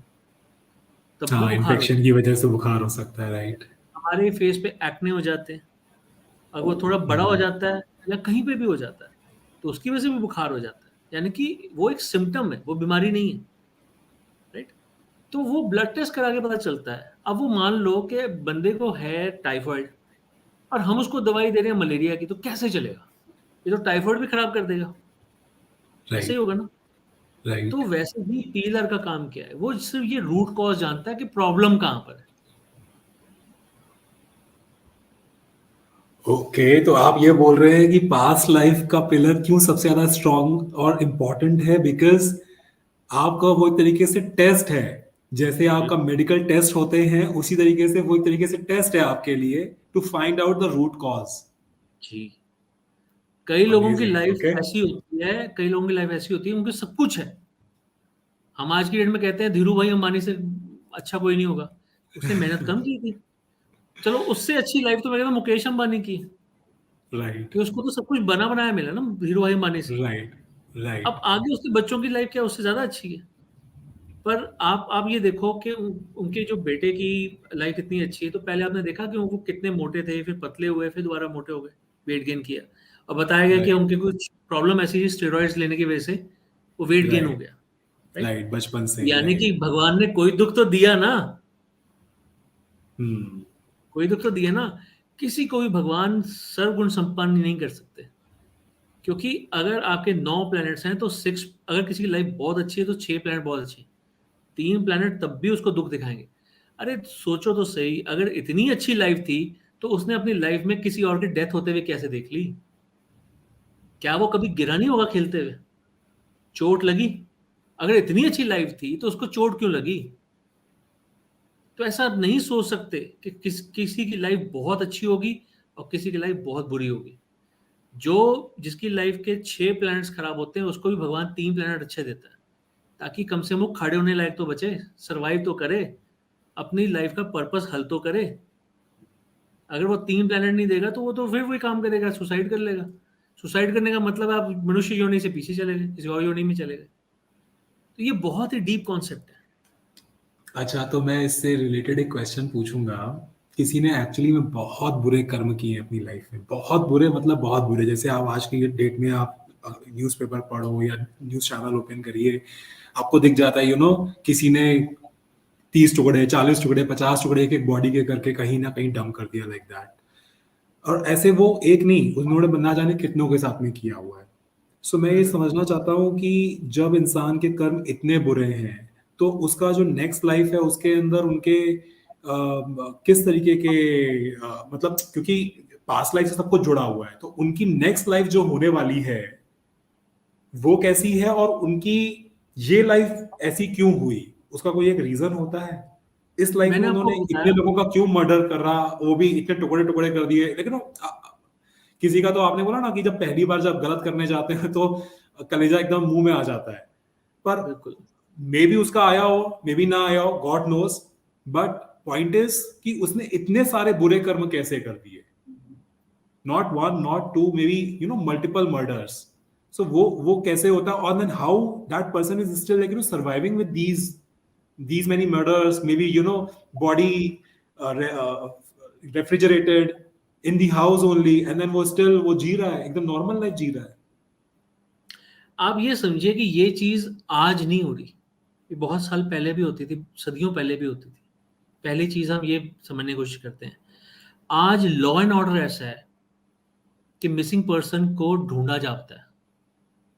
तब भी हाँ, बुखार हो इन्फेक्शन जाए। की वजह से बुखार हो सकता है, राइट। हमारे फेस पे एक्ने हो जाते हैं, अगर वो थोड़ा बड़ा हो जाता है या कहीं पे भी हो जाता है, तो उसकी वजह से भी बुखार हो जाता है। यानी कि वो एक सिम्टम है, वो बीमारी नहीं है, राइट? तो वो ब्लड टेस्ट करा के पता चलता है। अब वो मान लो कि बंदे को है टाइफाइड और हम उसको दवाई दे रहे हैं मलेरिया की, तो कैसे चलेगा? ये तो टाइफाइड भी खराब कर देगा। ऐसे ही राइट। होगा ना? तो राइट। वैसे ही पीलर का काम क्या है, वो सिर्फ ये रूट कॉज जानता है कि प्रॉब्लम कहाँ पर है। ओके, तो आप ये बोल रहे हैं कि पास्ट लाइफ का पिलर क्यों सबसे ज्यादा स्ट्रांग और इम्पोर्टेंट है? बिकॉज आपका वो एक तरीके से टेस्ट है, जैसे आपका बिल्कुल मेडिकल टेस्ट होते हैं उसी तरीके से वो एक तरीके से टेस्ट है आपके लिए, to find out the root cause. जी। कई लोगों की अमेजिंग। Life okay. ऐसी होती है, कई लोगों की लाइफ ऐसी होती है, उनके सब कुछ है। हम आज की डेट में कहते हैं धीरू भाई अंबानी से अच्छा कोई नहीं होगा, उसने मेहनत कम की थी। चलो उससे अच्छी लाइफ तो मैं कहता हूँ मुकेश अंबानी की, राइट। कि उसको तो सब कुछ बना बनाया मिला ना धीरू भाई अंबानी से। राइट। राइट। अब आगे उसके बच्चों की लाइफ क्या उससे ज्यादा अच्छी है। पर आप ये देखो कि उनके जो बेटे की लाइफ इतनी अच्छी है, तो पहले आपने देखा कि वो कितने मोटे थे, फिर पतले हुए, फिर दोबारा मोटे हो गए, वेट गेन किया, और बताया गया कि राइट। उनके कुछ प्रॉब्लम ऐसी थी स्टेरॉइड्स लेने की वजह से वो वेट गेन हो राइट। गया, राइट? राइट, बचपन से ही, यानी कि राइट। भगवान ने कोई दुख तो दिया ना, हम्म। कोई दुख तो दिया ना। किसी को भी भगवान सर्वगुण संपन्न नहीं कर सकते, क्योंकि अगर आपके 9 प्लैनेट्स हैं तो 6, अगर किसी की लाइफ बहुत अच्छी है तो 6 प्लैनेट बहुत अच्छे हैं, 3 प्लैनेट तब भी उसको दुख दिखाएंगे। अरे सोचो तो सही, अगर इतनी अच्छी लाइफ थी तो उसने अपनी लाइफ में किसी और की डेथ होते हुए कैसे देख ली? क्या वो कभी गिरा नहीं होगा खेलते हुए? चोट लगी? अगर इतनी अच्छी लाइफ थी तो उसको चोट क्यों लगी? तो ऐसा आप नहीं सोच सकते कि किसी की लाइफ बहुत अच्छी होगी और किसी की लाइफ बहुत बुरी होगी। जो जिसकी लाइफ के 6 प्लैनेट्स खराब होते हैं उसको भी भगवान 3 प्लैनेट अच्छे देता है, ताकि कम से कम वो खड़े होने लायक तो बचे, सरवाइव तो करे, अपनी लाइफ का पर्पस हल तो करे। अगर वो 3 प्लैनेट नहीं देगा तो वो तो फिर वही काम करेगा, सुसाइड कर लेगा। सुसाइड करने का मतलब आप मनुष्य योनि से पीछे चले गए, किसी और योनि में चले गए। तो ये बहुत ही डीप कॉन्सेप्ट है। अच्छा, तो मैं इससे रिलेटेड एक क्वेश्चन पूछूंगा। किसी ने एक्चुअली में बहुत बुरे कर्म किए हैं अपनी लाइफ में, बहुत बुरे मतलब बहुत बुरे, जैसे आप आज की डेट में आप न्यूज़पेपर पढ़ो या न्यूज़ चैनल ओपन करिए, आपको दिख जाता है किसी ने 30 टुकड़े, 40 टुकड़े, 50 टुकड़े एक एक बॉडी के करके कहीं ना कहीं डंप कर दिया, लाइक दैट। और ऐसे वो एक नहीं, उन्होंने ना जाने कितनों के साथ में किया हुआ है। सो मैं ये समझना चाहता हूँ कि जब इंसान के कर्म इतने बुरे हैं, तो उसका जो नेक्स्ट लाइफ है उसके अंदर उनके किस तरीके के मतलब, क्योंकि पास्ट लाइफ से सब कुछ जुड़ा हुआ है, तो उनकी नेक्स्ट लाइफ जो होने वाली है वो कैसी है, और उनकी ये लाइफ ऐसी क्यों हुई, उसका कोई एक रीजन होता है? इस लाइफ में मैंने आपको उन्होंने इतने बताया। लोगों का क्यों मर्डर करा, वो भी इतने टुकड़े टुकड़े कर दिए, लेकिन किसी का तो आपने बोला ना कि जब पहली बार जब गलत करने जाते हैं तो कलेजा एकदम मुंह में आ जाता है। पर बिल्कुल। मे बी उसका आया हो, मे बी ना आया हो, God knows. But point is कि उसने इतने सारे बुरे कर्म कैसे कर दिए, not one not two, maybe multiple murders. So वो कैसे होता है, और then how that person is still like surviving with these many murders, maybe body refrigerated in the house only, and then वो जी रहा है, एकदम नॉर्मल लाइफ जी रहा है। आप ये समझिए कि ये चीज आज नहीं हो रही, ये बहुत साल पहले भी होती थी, सदियों पहले भी होती थी। पहली चीज हम ये समझने की कोशिश करते हैं, आज लॉ एंड ऑर्डर ऐसा है कि मिसिंग पर्सन को ढूंढा जाता है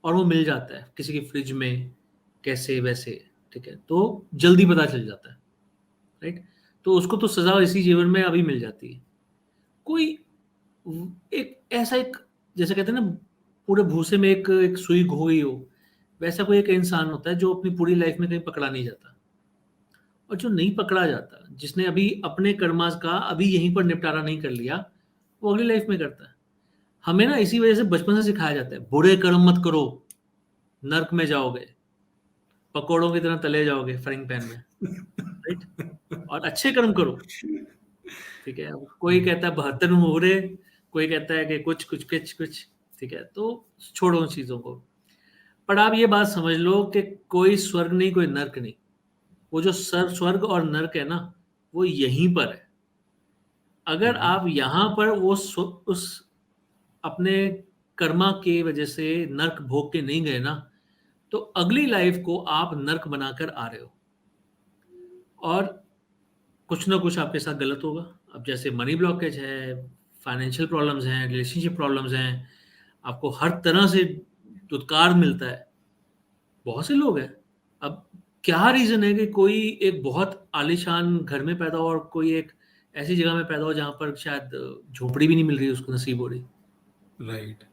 और वो मिल जाता है किसी की फ्रिज में, कैसे वैसे, ठीक है, तो जल्दी पता चल जाता है, राइट। तो उसको तो सजा इसी जीवन में अभी मिल जाती है। कोई एक ऐसा एक, जैसे कहते हैं ना, पूरे भूसे में एक एक सुई घो गई हो, वैसा कोई एक इंसान होता है जो अपनी पूरी लाइफ में कहीं पकड़ा नहीं जाता। और जो नहीं पकड़ा जाता, जिसने अभी अपने कर्मास का अभी यहीं पर निपटारा नहीं कर लिया, वो अगली लाइफ में करता है। हमें ना इसी वजह से बचपन से सिखाया जाता है, बुरे कर्म मत करो, नर्क में जाओगे, पकौड़ों की तरह तले जाओगे फ्राइंग पैन में, राइट। और अच्छे कर्म करो, ठीक है। अब कोई कहता है 72 मुहरे, कोई कहता है कि कुछ कुछ कुछ कुछ, ठीक है। तो छोड़ो उन चीजों को। पर आप ये बात समझ लो कि कोई स्वर्ग नहीं, कोई नर्क नहीं। वो जो स्वर्ग और नर्क है ना, वो यहीं पर है। अगर आप यहाँ पर उस अपने कर्मा के वजह से नर्क भोग के नहीं गए ना, तो अगली लाइफ को आप नर्क बनाकर आ रहे हो, और कुछ ना कुछ आपके साथ गलत होगा। अब जैसे मनी ब्लॉकेज है, फाइनेंशियल प्रॉब्लम्स हैं, रिलेशनशिप प्रॉब्लम्स हैं, आपको हर तरह से दुत्कार मिलता है। बहुत से लोग हैं। अब क्या रीजन है कि कोई एक बहुत आलीशान घर में पैदा हो और कोई एक ऐसी जगह में पैदा हो जहां पर शायद झोपड़ी भी नहीं मिल रही है उसको, नसीब हो रही, राइट,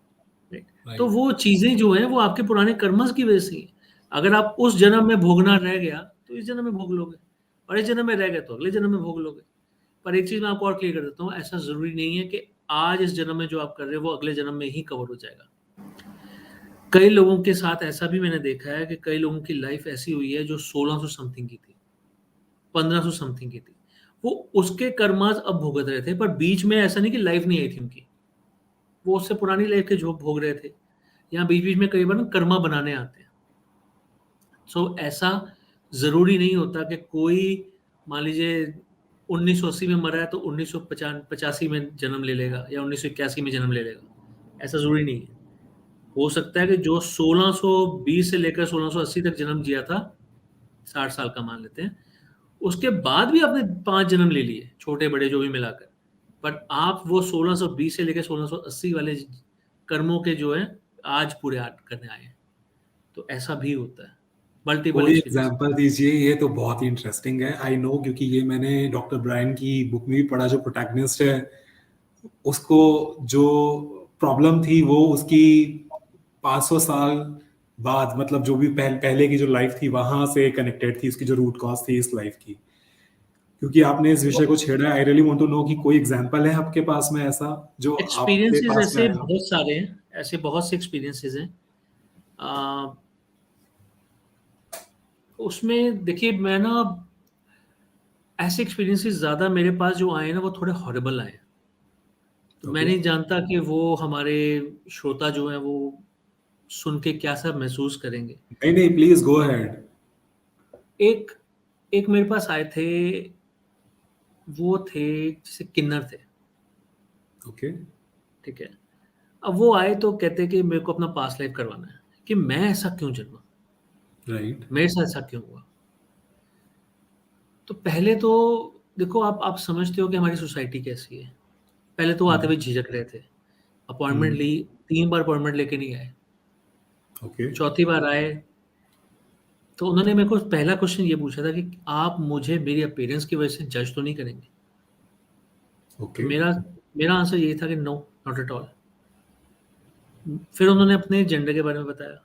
राइट। तो राइट। वो चीजें जो है वो आपके पुराने कर्मस की वजह से ही है। अगर आप उस जन्म में भोगना रह गया तो इस जन्म में भोग लोगे, और इस जन्म में रह गए तो अगले जन्म में भोग लोगे। पर एक चीज मैं आपको और क्लियर कर देता हूँ, ऐसा जरूरी नहीं है कि आज इस जन्म में जो आप कर रहे हो वो अगले जन्म में ही कवर हो जाएगा। कई लोगों के साथ ऐसा भी मैंने देखा है कि कई लोगों की लाइफ ऐसी हुई है जो 1600 समथिंग की थी, 1500 समथिंग की थी, वो उसके कर्मास अब भुगत रहे थे। पर बीच में ऐसा नहीं कि लाइफ नहीं आई थी उनकी, वो उससे पुरानी लाइफ के जो भोग रहे थे। यहाँ बीच बीच में कई बार ना कर्मा बनाने आते हैं। सो ऐसा जरूरी नहीं होता कि कोई, मान लीजिए 1980 में मरा है तो 1985 में जन्म ले लेगा या 1981 में जन्म ले लेगा, ऐसा जरूरी नहीं है। हो सकता है कि जो 1620 से लेकर 1680 तक जन्म जिया था, 60 साल का मान लेते हैं, उसके बाद भी आपने 5 जन्म ले लिए, छोटे बड़े जो भी मिलाकर। बट आप वो 1620 से लेकर 1680 वाले कर्मों के जो है आज पूरे करने आए हैं। तो ऐसा भी होता है, मल्टीपल कोई एक्सपीरियंस। एग्जांपल दीजिए, ये तो बहुत ही इंटरेस्टिंग है। आई नो, क्योंकि ये मैंने डॉक्टर ब्रायन की बुक में भी पढ़ा। जो प्रोटैगनिस्ट है, उसको जो प्रॉब्लम थी वो उसकी 500 साल बाद, मतलब जो भी पहले की जो लाइफ थी वहां से कनेक्टेड थी, उसकी जो रूट कॉज थी इस लाइफ की। क्योंकि आपने इस विषय को छेड़ा, I really want to know कि कोई एग्जांपल है आपके पास में ऐसा जो आपके एक्सपीरियंसेस पास में ऐसे आया। बहुत सारे हैं, ऐसे बहुत से एक्सपीरियंसेस हैं। आ, उसमें देखिए, मैं ना ऐसे एक्सपीरियंसेस ज़्यादा मेरे पास जो आए ना वो थोड़े हॉरिबल आए हैं। तो मैं ओके, नहीं जानता कि वो हमारे श्रोता जो हैं वो सुन के क्या सब महसूस करेंगे। नहीं नहीं, प्लीज गो अहेड। एक एक मेरे पास आए थे, वो थे जैसे किन्नर थे, ओके, ठीक है। अब वो आए तो कहते कि मेरे को अपना पास्ट लाइफ करवाना है, कि मैं ऐसा क्यों जन्मा, राइट। मेरे साथ ऐसा क्यों हुआ। तो पहले तो देखो, आप समझते हो कि हमारी सोसाइटी कैसी है। पहले तो वो आते हुए झिझक रहे थे, अपॉइंटमेंट ली, 3 बार अपॉइंटमेंट लेके नहीं आए। ओके, चौथी बार आए तो उन्होंने मेरे को पहला क्वेश्चन ये पूछा था कि आप मुझे मेरी अपीयरेंस की वजह से जज तो नहीं करेंगे। तो ओके, मेरा मेरा आंसर यही था कि नो, नॉट एट ऑल। फिर उन्होंने अपने जेंडर के बारे में बताया,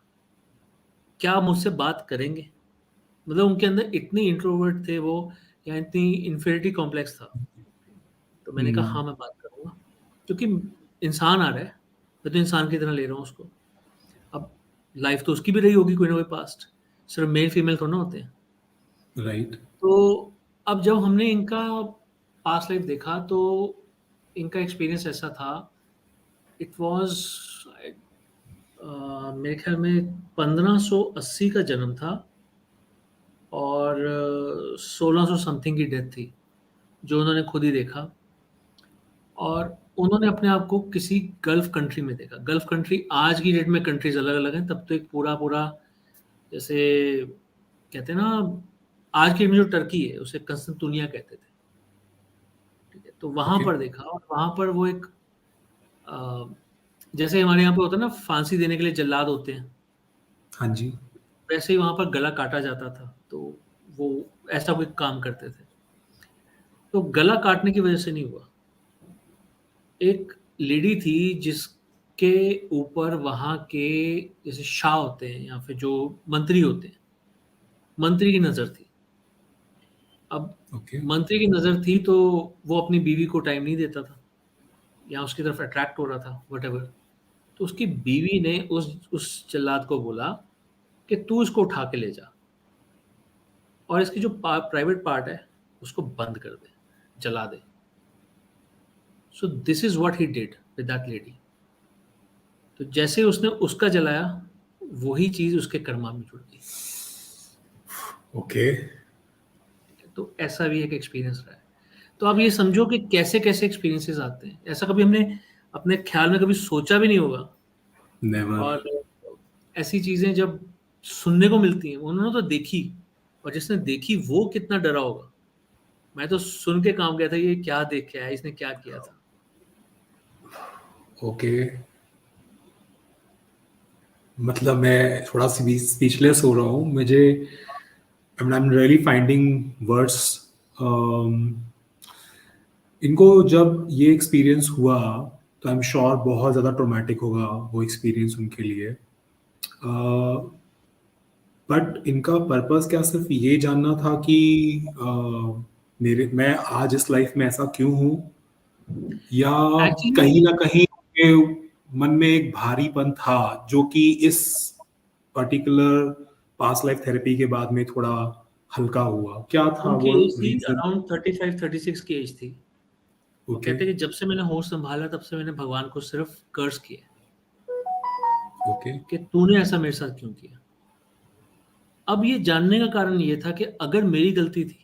क्या आप मुझसे बात करेंगे। मतलब उनके अंदर इतनी इंट्रोवर्ट थे वो, या इतनी इन्फिनिटी कॉम्प्लेक्स था। तो मैंने कहा हाँ, मैं बात करूँगा, क्योंकि इंसान आ रहा है, मैं तो इंसान की तरह ले रहा हूँ उसको। अब लाइफ तो उसकी भी रही होगी कोई ना कोई पास्ट, सिर्फ मेल फीमेल थोड़ा ना होते हैं। राइट। तो अब जब हमने इनका पास्ट लाइफ देखा तो इनका एक्सपीरियंस ऐसा था, इट वाज मेरे ख्याल में 1580 का जन्म था, और 1600 समथिंग की डेथ थी, जो उन्होंने खुद ही देखा। और उन्होंने अपने आप को किसी गल्फ कंट्री में देखा। गल्फ कंट्री, आज की डेट में कंट्रीज अलग अलग हैं, तब तो एक पूरा पूरा, जैसे कहते हैं ना, आज की डेट में जो टर्की है उसे कंस्तुनतुनिया कहते थे, ठीक है। तो वहां ओके, पर देखा, और वहां पर वो एक जैसे हमारे यहाँ पे होता है ना, फांसी देने के लिए जल्लाद होते हैं, हाँ जी। वैसे ही वहां पर गला काटा जाता था। तो वो ऐसा कोई काम करते थे। तो गला काटने की वजह से नहीं हुआ। एक लेडी थी जिसके ऊपर वहां के जैसे शाह होते हैं या फिर जो मंत्री होते हैं, मंत्री की नजर थी। अब ओके। मंत्री की नजर थी तो वो अपनी बीवी को टाइम नहीं देता था, या उसकी तरफ अट्रैक्ट हो रहा था, वट। तो उसकी बीवी ने उस जल्लाद को बोला कि तू इसको उठा के ले जा, और इसकी जो प्राइवेट पार्ट है उसको बंद कर दे, जला दे। So this is what he did with that lady. तो जैसे उसने उसका जलाया, वही चीज उसके कर्मा में जुड़ गई। ओके। तो ऐसा भी एक एक्सपीरियंस रहा है। तो आप ये समझो कि कैसे कैसे एक्सपीरियंसेस आते हैं, ऐसा कभी हमने अपने ख्याल में कभी सोचा भी नहीं होगा। नेवर। और ऐसी चीजें जब सुनने को मिलती हैं, उन्होंने तो देखी, और जिसने देखी वो कितना डरा होगा। मैं तो सुन के काम गया था, ये क्या देख के आया, इसने क्या किया था। ओके। मतलब मैं थोड़ा स्पीचलेस हो रहा हूँ। मुझे आई एम रियली फाइंडिंग वर्ड्स। इनको जब ये एक्सपीरियंस हुआ तो आई एम श्योर बहुत ज़्यादा ट्रॉमेटिक होगा वो एक्सपीरियंस उनके लिए। बट इनका पर्पस क्या सिर्फ ये जानना था कि मैं आज इस लाइफ में ऐसा क्यों हूँ, या एक्चुअली कहीं ना कहीं उनके मन में एक भारीपन था जो कि इस पर्टिकुलर पास्ट लाइफ थेरेपी के बाद में थोड़ा हल्का हुआ? क्या था उनकी वो एज थी रीजन? अराउंड 35-36 की एज थी। वो ओके। कहते हैं कि जब से मैंने होश संभाला तब से मैंने भगवान को सिर्फ कर्ज किया ओके। कि तूने ऐसा मेरे साथ क्यों किया। अब ये जानने का कारण ये था कि अगर मेरी गलती थी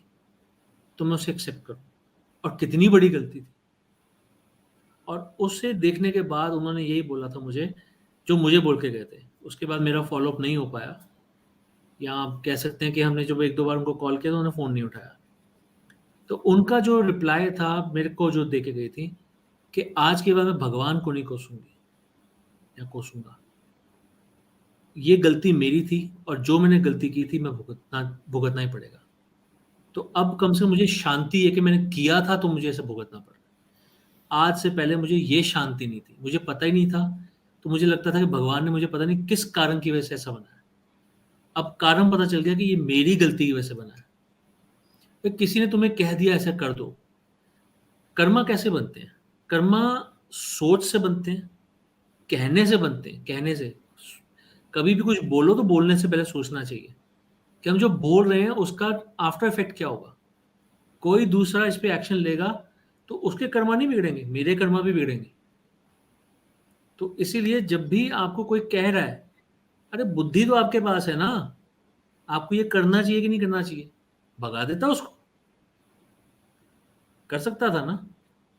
तो मैं उसे एक्सेप्ट करूं, और कितनी बड़ी गलती थी। और उसे देखने के बाद उन्होंने यही बोला था मुझे, जो मुझे बोल के गए थे। उसके बाद मेरा फॉलोअप नहीं हो पाया, या आप कह सकते हैं कि हमने जब एक दो बार उनको कॉल किया तो उन्होंने फ़ोन नहीं उठाया। तो उनका जो रिप्लाई था मेरे को, जो दे के गई थी, कि आज के बाद मैं भगवान को नहीं कोसूंगी या कोसूंगा। ये गलती मेरी थी, और जो मैंने गलती की थी मैं भुगतना भुगतना ही पड़ेगा। तो अब कम से कम मुझे शांति है कि मैंने किया था तो मुझे ऐसे भुगतना पड़ रहा है। आज से पहले मुझे ये शांति नहीं थी, मुझे पता ही नहीं था। तो मुझे लगता था कि भगवान ने मुझे पता नहीं किस कारण की वजह से ऐसा बनाया। अब कारण पता चल गया कि ये मेरी गलती की वजह से बना है। तो किसी ने तुम्हें कह दिया ऐसा कर दो। कर्मा कैसे बनते हैं? कर्मा सोच से बनते हैं, कहने से बनते हैं, कहने से। कभी भी कुछ बोलो तो बोलने से पहले सोचना चाहिए कि हम जो बोल रहे हैं उसका आफ्टर इफेक्ट क्या होगा। कोई दूसरा इस पे एक्शन लेगा तो उसके कर्मा नहीं बिगड़ेंगे, मेरे कर्मा भी बिगड़ेंगे। तो इसीलिए जब भी आपको कोई कह रहा है, अरे बुद्धि तो आपके पास है ना, आपको ये करना चाहिए कि नहीं करना चाहिए, भगा देता उसको। कर सकता था ना,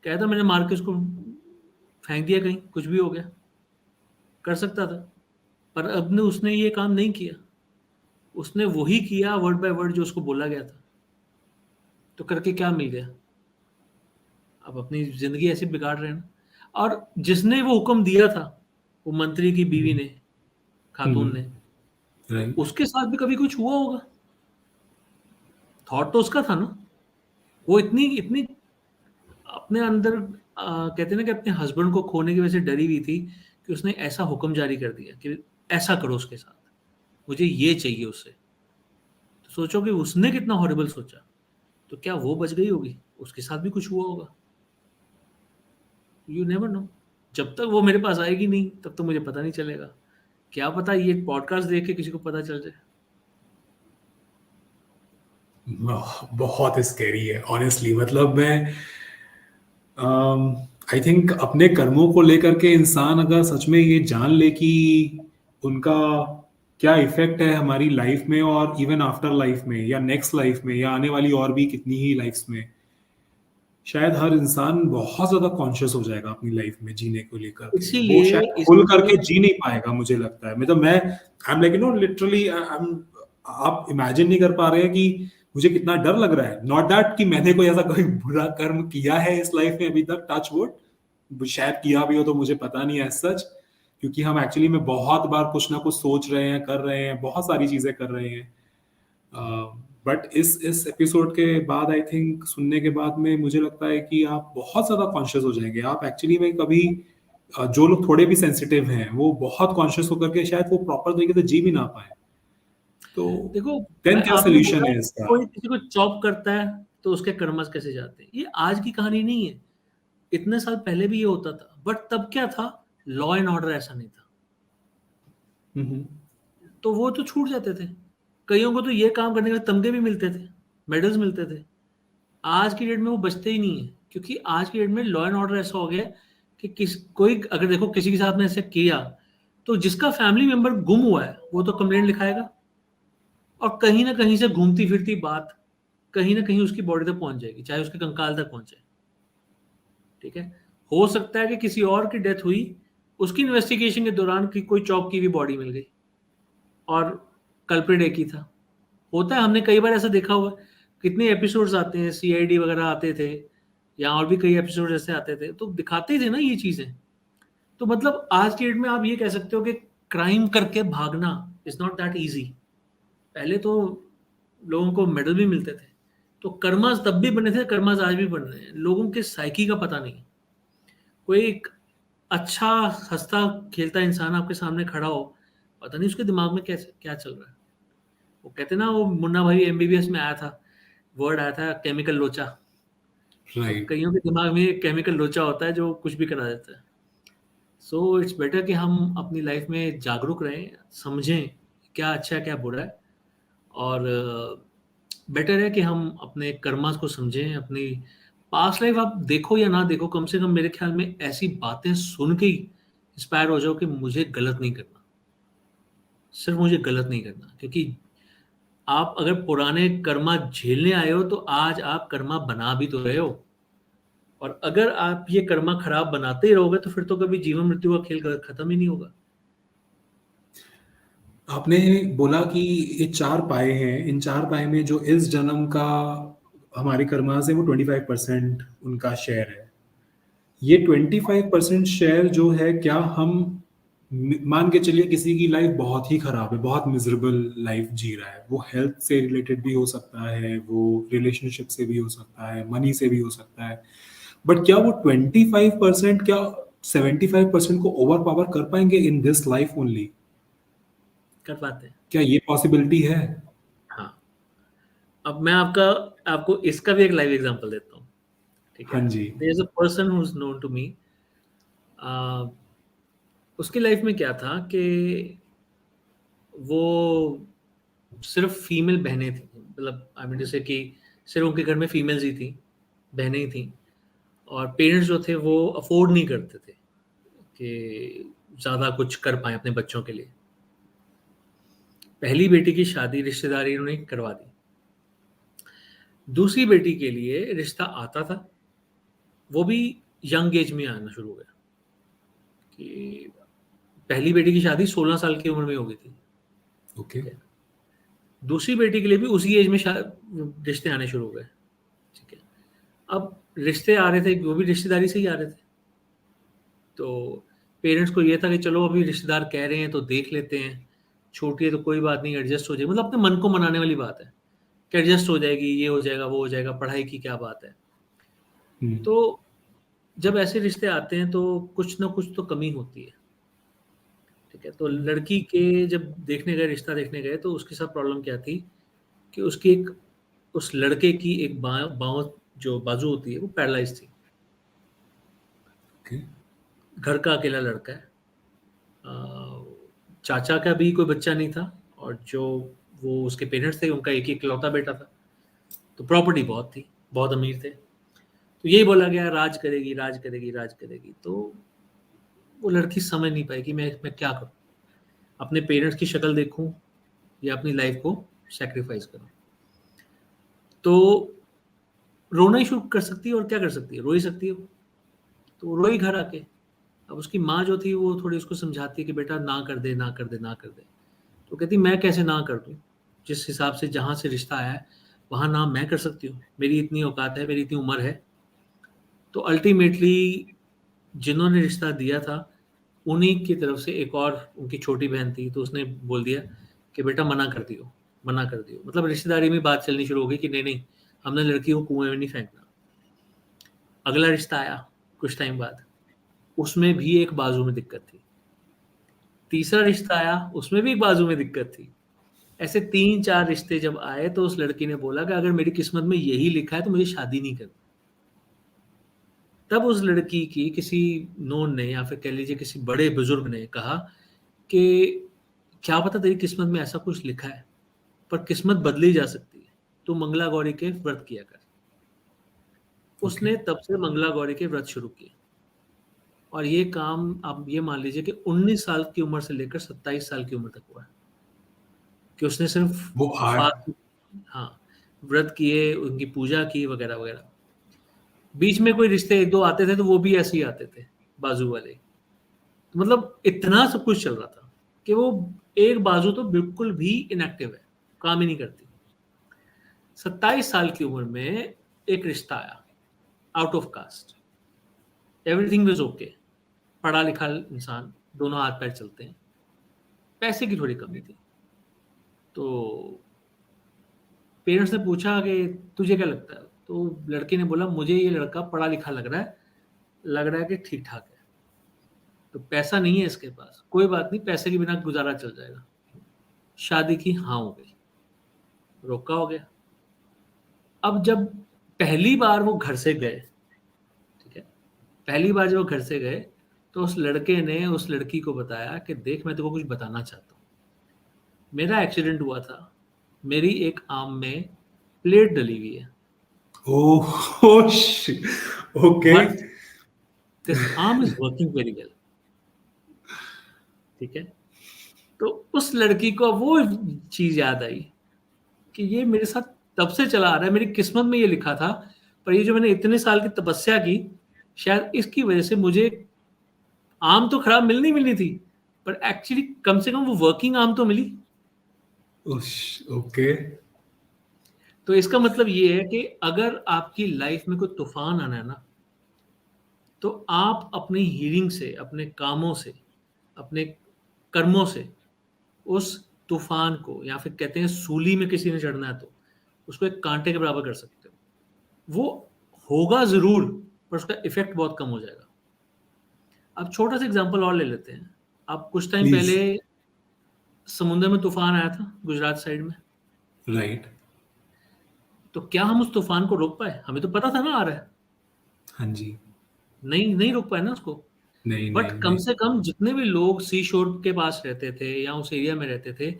कहता मैंने मार के उसको फेंक दिया कहीं, कुछ भी हो गया, कर सकता था। पर अब ने उसने ये काम नहीं किया। उसने वही किया वर्ड बाय वर्ड जो उसको बोला गया था। तो करके क्या मिल गया? अब अपनी जिंदगी ऐसे बिगाड़ रहे हैं ना। और जिसने वो हुक्म दिया था, वो मंत्री की बीवी ने, खातून ने, राइट। उसके साथ भी कभी कुछ हुआ होगा। थॉट तो उसका था ना। वो इतनी इतनी अपने अंदर कहते हैं ना कि अपने हस्बैंड को खोने की वजह से डरी हुई थी कि उसने ऐसा हुक्म जारी कर दिया कि ऐसा करो उसके साथ, मुझे ये चाहिए उससे। तो सोचो कि उसने कितना हॉरिबल सोचा। तो क्या वो बच गई होगी? उसके साथ भी कुछ हुआ होगा। You never know. जब तक वो मेरे पास आएगी नहीं तब तक मुझे पता नहीं चलेगा। क्या पता ये पॉडकास्ट देख के किसी को पता चल जाए। बहुत स्कैरी है ऑनेस्टली। मतलब मैं आई थिंक अपने कर्मों को लेकर के इंसान अगर सच में ये जान ले कि उनका क्या इफेक्ट है हमारी लाइफ में, और इवन आफ्टर लाइफ में या नेक्स्ट लाइफ में या आने वाली और भी कितनी ही लाइफ्स में, शायद हर इंसान बहुत ज्यादा कॉन्शियस हो जाएगा अपनी लाइफ में जीने को लेकर के। वो इसीलिए शायद खुल इसीलिए करके जी नहीं पाएगा, मुझे लगता है। मतलब मैं आई एम लाइक लिटरली आप इमेजिन नहीं कर पा रहे हैं कि मुझे कितना डर लग रहा है। नॉट दैट कि मैंने कोई ऐसा कोई बुरा कर्म किया है इस लाइफ में अभी तक, टच वुड, शायद किया भी हो तो मुझे पता नहीं है सच। क्योंकि हम एक्चुअली में बहुत बार कुछ ना कुछ सोच रहे हैं, कर रहे हैं, बहुत सारी चीजें कर रहे हैं। बट इस एपिसोड के बाद आई थिंक सुनने के बाद में मुझे लगता है कि आप बहुत ज्यादा कॉन्शियस हो जाएंगे। आप एक्चुअली में कभी जो लोग थोड़े भी सेंसिटिव हैं वो बहुत कॉन्शियस होकर के शायद वो प्रॉपर तरीके से जी भी ना पाए। तो देखो, देन मैं क्या आपने सोल्यूशन बोला है कि इसका? कोई किसी को चॉप करता है तो उसके कर्मस कैसे जाते हैं, ये आज की कहानी नहीं है। इतने साल पहले भी ये होता था, बट तब क्या था, लॉ एंड ऑर्डर ऐसा नहीं था, हम्म। तो वो तो छूट जाते थे। कईयों को तो ये काम करने के लिए तमगे भी मिलते थे, मेडल्स मिलते थे। आज की डेट में वो बचते ही नहीं है, क्योंकि आज की डेट में लॉ एंड ऑर्डर ऐसा हो गया है कि कोई अगर देखो किसी के साथ में ऐसे किया, तो जिसका फैमिली मेंबर गुम हुआ है वो तो कंप्लेंट लिखाएगा, और कहीं ना कहीं से घूमती फिरती बात कहीं ना कहीं उसकी बॉडी तक पहुंच जाएगी, चाहे उसके कंकाल तक पहुंचे। ठीक है, हो सकता है कि किसी और की डेथ हुई, उसकी इन्वेस्टिगेशन के दौरान की कोई चॉप की हुई बॉडी मिल गई और कल्प्रिट एक ही था। होता है, हमने कई बार ऐसा देखा हुआ है। कितने एपिसोड्स आते हैं, सीआईडी वगैरह आते थे, या और भी कई एपिसोड ऐसे आते थे, तो दिखाते थे ना ये चीजें। तो मतलब आज की डेट में आप ये कह सकते हो कि क्राइम करके भागना इज नॉट दैट इजी। पहले तो लोगों को मेडल भी मिलते थे, तो कर्मास तब भी बने थे, कर्मास आज भी बन रहे हैं। लोगों के साइकी का पता नहीं। कोई एक अच्छा हंसता खेलता इंसान आपके सामने खड़ा हो, पता नहीं उसके दिमाग में कैसे क्या चल रहा है। वो कहते ना, वो मुन्ना भाई एमबीबीएस में आया था, वर्ड आया था केमिकल लोचा। तो राइट। कईयों के दिमाग में केमिकल लोचा होता है जो कुछ भी करा देता है। सो इट्स बेटर कि हम अपनी लाइफ में जागरूक रहें, समझें क्या अच्छा है क्या बुरा है, और बेटर है कि हम अपने कर्मास को समझें। अपनी पास्ट लाइफ आप देखो या ना देखो, कम से कम मेरे ख्याल में ऐसी बातें सुन के ही इंस्पायर हो जाओ कि मुझे गलत नहीं करना, सिर्फ मुझे गलत नहीं करना। क्योंकि आप अगर पुराने कर्मा झेलने आए हो, तो आज आप कर्मा बना भी तो रहे हो। और अगर आप ये कर्मा खराब बनाते ही रहोगे, तो फिर तो कभी जीवन मृत्यु का खेल खत्म ही नहीं होगा। आपने बोला कि ये चार पाए हैं, इन चार पाए में जो इस जन्म का हमारी कर्मास है वो 25% उनका शेयर है। ये 25% शेयर जो है, क्या हम मान के चलिए किसी की लाइफ बहुत ही खराब है, बहुत मिजरेबल लाइफ जी रहा है, वो हेल्थ से रिलेटेड भी हो सकता है, वो रिलेशनशिप से भी हो सकता है, मनी से भी हो सकता है, बट क्या वो 25% क्या 75% को ओवर पावर कर पाएंगे इन दिस लाइफ ओनली? कर पाते हैं। क्या ये पॉसिबिलिटी है? हाँ, अब मैं आपको इसका भी एक लाइव एग्जांपल देता हूँ। ठीक है, हाँ जी। There is a person who is known to me. उसकी लाइफ में क्या था कि वो सिर्फ फीमेल बहनें थी, मतलब आई मीन जैसे कि सिर्फ उनके घर में फीमेल्स ही थी, बहनें ही थी। और पेरेंट्स जो थे वो अफोर्ड नहीं करते थे कि ज़्यादा कुछ कर पाएँ अपने बच्चों के लिए। पहली बेटी की शादी रिश्तेदारी उन्होंने करवा दी। दूसरी बेटी के लिए रिश्ता आता था, वो भी यंग एज में आना शुरू हो गया। कि पहली बेटी की शादी 16 साल की उम्र में हो गई थी। ओके। ठीक है, दूसरी बेटी के लिए भी उसी एज में रिश्ते आने शुरू हो गए। ठीक है, अब रिश्ते आ रहे थे, वो भी रिश्तेदारी से ही आ रहे थे। तो पेरेंट्स को ये था कि चलो अभी रिश्तेदार कह रहे हैं तो देख लेते हैं, छोटी है तो कोई बात नहीं, एडजस्ट हो जाएगी, मतलब अपने मन को मनाने वाली बात है कि एडजस्ट हो जाएगी, ये हो जाएगा वो हो जाएगा, पढ़ाई की क्या बात है। हम्म। तो जब ऐसे रिश्ते आते हैं तो कुछ ना कुछ तो कमी होती है। ठीक है, तो लड़की के जब देखने गए, रिश्ता देखने गए, तो उसके साथ प्रॉब्लम क्या थी कि उसकी एक उस लड़के की एक बाँव जो बाजू होती है वो पैरालाइज थी। ओके। घर का अकेला लड़का है। चाचा का भी कोई बच्चा नहीं था, और जो वो उसके पेरेंट्स थे उनका एक ही इकलौता बेटा था। तो प्रॉपर्टी बहुत थी, बहुत अमीर थे। तो यही बोला गया राज करेगी, राज करेगी, राज करेगी। तो वो लड़की समझ नहीं पाई कि मैं क्या करूं, अपने पेरेंट्स की शक्ल देखूं या अपनी लाइफ को सेक्रीफाइस करूं। तो रोना ही शुरू कर सकती है, और क्या कर सकती है, रो ही सकती है वो। तो वो रोई घर आके। अब उसकी माँ जो थी वो थोड़ी उसको समझाती है कि बेटा ना कर दे, ना कर दे, ना कर दे। तो कहती मैं कैसे ना कर दूं, जिस हिसाब से जहां से रिश्ता आया है वहां ना मैं कर सकती हूँ, मेरी इतनी औकात है, मेरी इतनी उम्र है। तो अल्टीमेटली जिन्होंने रिश्ता दिया था उन्हीं की तरफ से एक और उनकी छोटी बहन थी, तो उसने बोल दिया कि बेटा मना कर दियो, मना कर दियो। मतलब रिश्तेदारी में बात चलनी शुरू हो गई कि नहीं नहीं, हमने लड़की को कुएं में नहीं फेंकना। अगला रिश्ता आया कुछ टाइम बाद, उसमें भी एक बाजू में दिक्कत थी। तीसरा रिश्ता आया, उसमें भी एक बाजू में दिक्कत थी। ऐसे 3-4 रिश्ते जब आए तो उस लड़की ने बोला कि अगर मेरी किस्मत में यही लिखा है तो मुझे शादी नहीं करनी। तब उस लड़की की किसी नोन ने या फिर कह लीजिए किसी बड़े बुजुर्ग ने कहा कि क्या पता तेरी किस्मत में ऐसा कुछ लिखा है, पर किस्मत बदली जा सकती है, तू मंगला गौरी के व्रत किया कर। ओके। उसने तब से मंगला गौरी के व्रत शुरू किए, और ये काम आप ये मान लीजिए कि 19 साल की उम्र से लेकर 27 साल की उम्र तक हुआ है कि उसने सिर्फ वो आर्ट। फास्ट, हाँ, व्रत किए, उनकी पूजा की वगैरह वगैरह। बीच में कोई रिश्ते एक दो आते थे तो वो भी ऐसे ही आते थे, बाजू वाले। तो मतलब इतना सब कुछ चल रहा था कि वो एक बाजू तो बिल्कुल भी इनएक्टिव है, काम ही नहीं करती। 27 साल की उम्र में एक रिश्ता आया, out of caste, everything was okay, पढ़ा लिखा इंसान, दोनों हाथ पैर चलते हैं, पैसे की थोड़ी कमी थी। तो पेरेंट्स ने पूछा कि तुझे क्या लगता है, तो लड़की ने बोला मुझे ये लड़का पढ़ा लिखा लग रहा है, लग रहा है कि ठीक ठाक है, तो पैसा नहीं है इसके पास, कोई बात नहीं, पैसे के बिना गुजारा चल जाएगा। शादी की हाँ हो गई, रोका हो गया। अब जब पहली बार वो घर से गए, ठीक है, पहली बार जब वो घर से गए तो उस लड़के ने उस लड़की को बताया कि देख मैं तेको कुछ बताना चाहता हूँ, मेरा एक्सीडेंट हुआ था, मेरी एक आर्म में प्लेट डली हुई है, oh okay. But this arm is working very well. ठीक है, तो उस लड़की को वो चीज याद आई कि ये मेरे साथ तब से चला आ रहा है, मेरी किस्मत में ये लिखा था, पर ये जो मैंने इतने साल की तपस्या की, शायद इसकी वजह से मुझे आम तो खराब मिलनी मिलनी थी, पर एक्चुअली कम से कम वो वर्किंग आम तो मिली। ओके। तो इसका मतलब ये है कि अगर आपकी लाइफ में कोई तूफान आना है ना, तो आप अपनी हीलिंग से, अपने कामों से, अपने कर्मों से उस तूफान को, या फिर कहते हैं सूली में किसी ने चढ़ना है तो उसको एक कांटे के बराबर कर सकते हो। वो होगा जरूर, पर उसका इफेक्ट बहुत कम हो जाएगा। अब छोटा सा एग्जांपल और ले लेते हैं। अब कुछ टाइम प्लीज। पहले समुद्र में तूफान आया था गुजरात साइड में, राइट। तो क्या हम उस तूफान को रोक पाए? हमें तो पता था ना आ रहा है, हाँ जी। नहीं नहीं रोक पाए ना उसको। नहीं बट नहीं कम नहीं। से कम जितने भी लोग सी शोर के पास रहते थे या उस एरिया में रहते थे,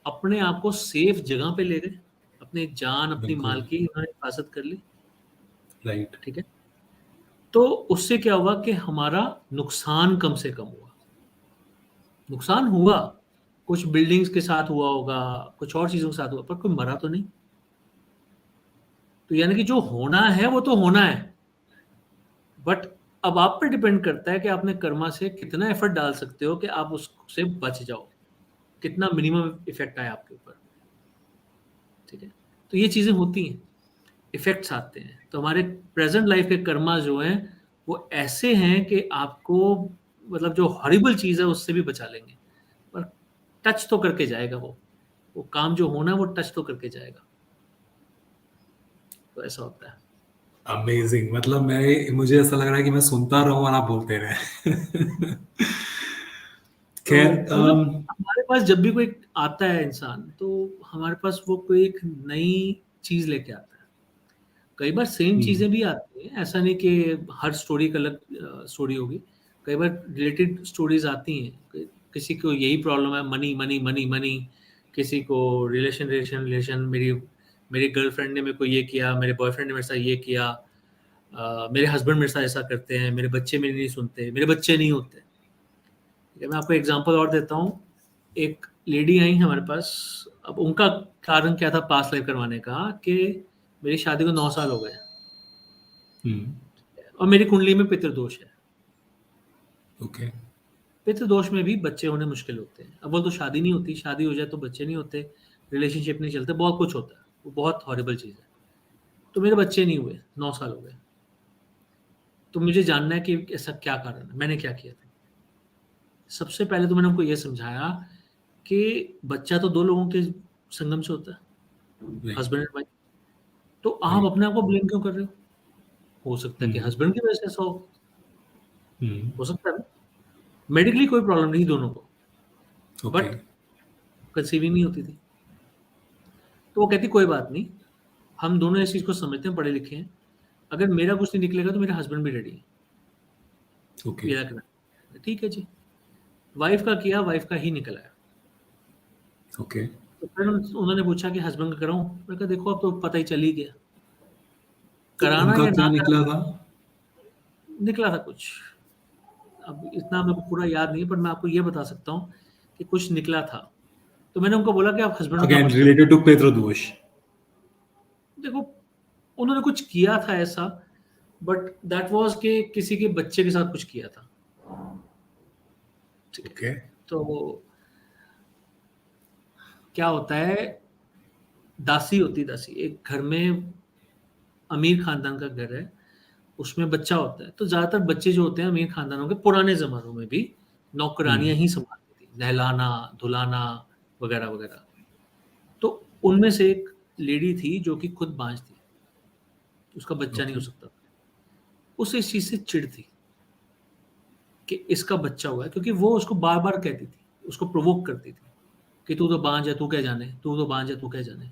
अपने आप को सेफ जगह पे ले गए, अपनी जान अपनी माल बिल्कुल। की उन्होंने हिफाजत कर ली। राइट। ठीक है, तो उससे क्या हुआ कि हमारा नुकसान कम से कम हुआ। नुकसान हुआ, कुछ बिल्डिंग्स के साथ हुआ होगा, कुछ और चीजों के साथ हुआ, पर कोई मरा तो नहीं। तो यानी कि जो होना है वो तो होना है, बट अब आप पे डिपेंड करता है कि आपने कर्मा से कितना एफर्ट डाल सकते हो कि आप उससे बच जाओ, कितना मिनिमम इफेक्ट आए आपके ऊपर। ठीक है, तो ये चीजें होती हैं, इफेक्ट्स आते हैं। तो हमारे प्रेजेंट लाइफ के कर्मा जो हैं वो ऐसे हैं कि आपको, मतलब जो हॉरिबल चीज है उससे भी बचा लेंगे, पर टच तो करके जाएगा वो काम जो होना है वो टच तो करके जाएगा। तो ऐसा होता है। अमेजिंग। मतलब मैं, मुझे ऐसा लग रहा है कि मैं सुनता रहूं और आप बोलते रहे। तो खैर। मतलब हमारे पास जब भी कोई आता है इंसान, तो हमारे पास वो कोई एक नई चीज लेके आता है। कई बार सेम चीजें भी आती हैं, ऐसा नहीं कि हर स्टोरी का अलग स्टोरी होगी। कई बार रिलेटेड स्टोरीज आती हैं, किसी को यही प्रॉब्लम है, मनी मनी मनी मनी, किसी को रिलेशन रिलेशन रिलेशन, मेरी मेरी गर्लफ्रेंड ने मेरे को ये किया, मेरे बॉयफ्रेंड ने मेरे साथ ये किया, मेरे हस्बैंड मेरे साथ ऐसा करते हैं, मेरे बच्चे मेरी नहीं सुनते, मेरे बच्चे नहीं होते। ठीक है, मैं आपको एग्जांपल और देता हूँ। एक लेडी आई हमारे पास, अब उनका कारण क्या था पास लाइफ करवाने का, कि मेरी शादी को 9 साल हो गए और मेरी कुंडली में पितृदोष है। ओके। पितृदोष में भी बच्चे होने मुश्किल होते हैं। अब वो तो शादी नहीं होती, शादी हो जाए तो बच्चे नहीं होते, रिलेशनशिप नहीं चलते, बहुत कुछ होता है, वो बहुत हॉरिबल चीज़ है। तो मेरे बच्चे नहीं हुए, 9 साल हो गए। तो मुझे जानना है कि ऐसा क्या कारण है, मैंने क्या किया था। सबसे पहले तो मैंने उनको ये समझाया कि बच्चा तो 2 लोगों के संगम से होता है, Right. Husband and wife. तो आप Right. अपने आप को ब्लेम क्यों कर रहे हो? हो सकता है कि Hmm. हस्बैंड की वजह से ऐसा Hmm. हो सकता है ना? मेडिकली कोई प्रॉब्लम नहीं दोनों को, बट Okay. कंसीविंग नहीं होती थी। तो वो कहती कोई बात नहीं, हम दोनों इस चीज़ को समझते हैं, पढ़े लिखे हैं। अगर मेरा कुछ नहीं निकलेगा तो मेरे हस्बैंड भी रेडी है Okay. मेरा करना। ठीक है जी। वाइफ का किया, वाइफ का ही निकल आया। Okay. तो फिर उन्होंने पूछा कि हस्बैंड का कराऊं? मैंने कहा देखो अब तो पता ही चल ही गया, तो कराना उनका या क्या ना निकला कराना। था? निकला था कुछ, अब इतना मेरे को पूरा याद नहीं है, पर मैं आपको ये बता सकता हूँ कि कुछ निकला था। तो मैंने उनको बोला कि आप हस्बैंड का Again, मत करो। related to Pedro Dosh. देखो उन्होंने कुछ किया था ऐसा, बट दैट वाज कि किसी के बच्चे के साथ कुछ किया था। ठीक है। Okay. तो क्या होता है, दासी होती दासी, एक घर में अमीर खानदान का घर है, उसमें बच्चा होता है। तो ज्यादातर बच्चे जो होते हैं अमीर खानदानों के, पुराने जमानों में भी नौकरानियां ही संभालती थी, नहलाना धुलाना वगैरह वगैरह। तो उनमें से एक लेडी थी जो कि खुद बांझ थी, उसका बच्चा नहीं हो Okay. सकता था। उसे इस चीज से चिढ़ थी कि इसका बच्चा हुआ है, क्योंकि वो उसको बार बार कहती थी, उसको प्रोवोक करती थी कि तू तो बांझ है, तू क्या जाने, तू तो बांझ है, तू क्या जाने।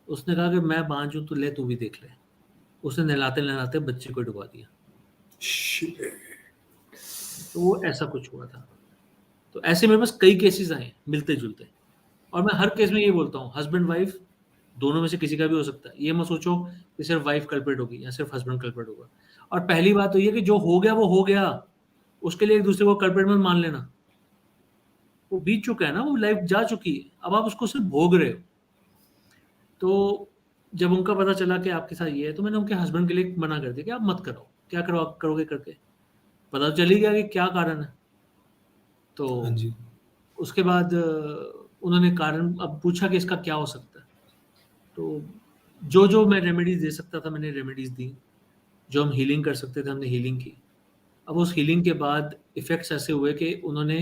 उसने कहा कि मैं बांझ हूं तो ले, तू भी देख ले। उसने नहलाते नहलाते बच्चे को डुबा दिया। Shit. तो वो ऐसा कुछ हुआ था। तो ऐसे मेरे पास कई केसेस आए मिलते जुलते, और मैं हर केस में ये बोलता हूँ हस्बैंड वाइफ दोनों में से किसी का भी हो सकता है। ये मत सोचो कि सिर्फ वाइफ कल्प्रेट होगी या सिर्फ हस्बैंड कल्प्रेट होगा। और पहली बात तो ये कि जो हो गया वो हो गया, उसके लिए एक दूसरे को कल्प्रेट मत मान लेना। वो बीत चुका है ना, वो लाइफ जा चुकी है, अब आप उसको सिर्फ भोग रहे हो। तो जब उनका पता चला कि आपके साथ ये है, तो मैंने उनके हस्बैंड के लिए मना कर दिया कि आप मत करो, क्या करो करोगे करके। पता तो चल ही गया कि क्या कारण है। तो हाँ जी. उसके बाद उन्होंने कारण अब पूछा कि इसका क्या हो सकता है। तो जो जो मैं रेमेडीज दे सकता था मैंने रेमेडीज दी, जो हम हीलिंग कर सकते थे हमने हीलिंग की। अब उस हीलिंग के बाद इफेक्ट्स ऐसे हुए कि उन्होंने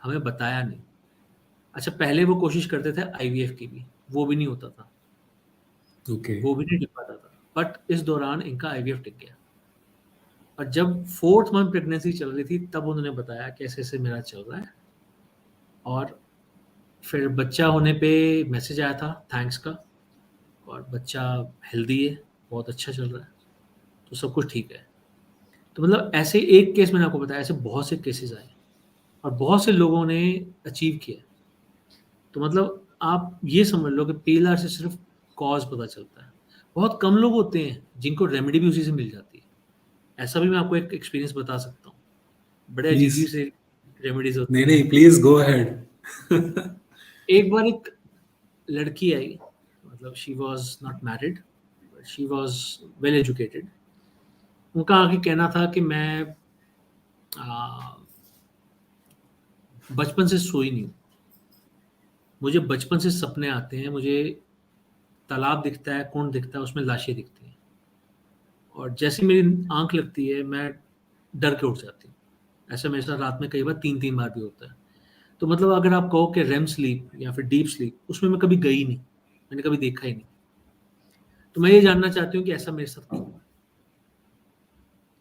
हमें बताया नहीं। अच्छा, पहले वो कोशिश करते थे आईवीएफ की भी, वो भी नहीं होता था, Okay. वो भी नहीं टिक पाता था। बट इस दौरान इनका आईवीएफ टिक गया। और जब 4th मंथ प्रेगनेंसी चल रही थी तब उन्होंने बताया कि ऐसे ऐसे मेरा चल रहा है। और फिर बच्चा होने पे मैसेज आया था थैंक्स का, और बच्चा हेल्दी है, बहुत अच्छा चल रहा है, तो सब कुछ ठीक है। तो मतलब ऐसे एक केस मैंने आपको बताया, ऐसे बहुत से केसेस आए और बहुत से लोगों ने अचीव किया। तो मतलब आप ये समझ लो कि पीएलआर से सिर्फ कॉज पता चलता है। बहुत कम लोग होते हैं जिनको रेमेडी भी उसी से मिल जाती है। ऐसा भी मैं आपको एक एक्सपीरियंस बता सकता हूँ। बड़े अजीब अजीब Please. से रेमेडीज होती नहीं हैं। नहीं, please go ahead. एक बार एक लड़की आई, मतलब she was not married, but she was well educated. उनका आगे कहना था कि मैं आ, बचपन से सोई नहीं हूँ, मुझे बचपन से सपने आते हैं, मुझे तालाब दिखता है, कुंड दिखता है, उसमें लाशें दिखती हैं, और जैसे मेरी आंख लगती है मैं डर के उठ जाती हूँ। ऐसा मेरे साथ रात में कई बार 3-3 बार भी होता है। तो मतलब अगर आप कहो कि रेम स्लीप या फिर डीप स्लीप, उसमें मैं कभी गई नहीं, मैंने कभी देखा ही नहीं। तो मैं ये जानना चाहती हूँ कि ऐसा मेरे साथ क्यों हुआ।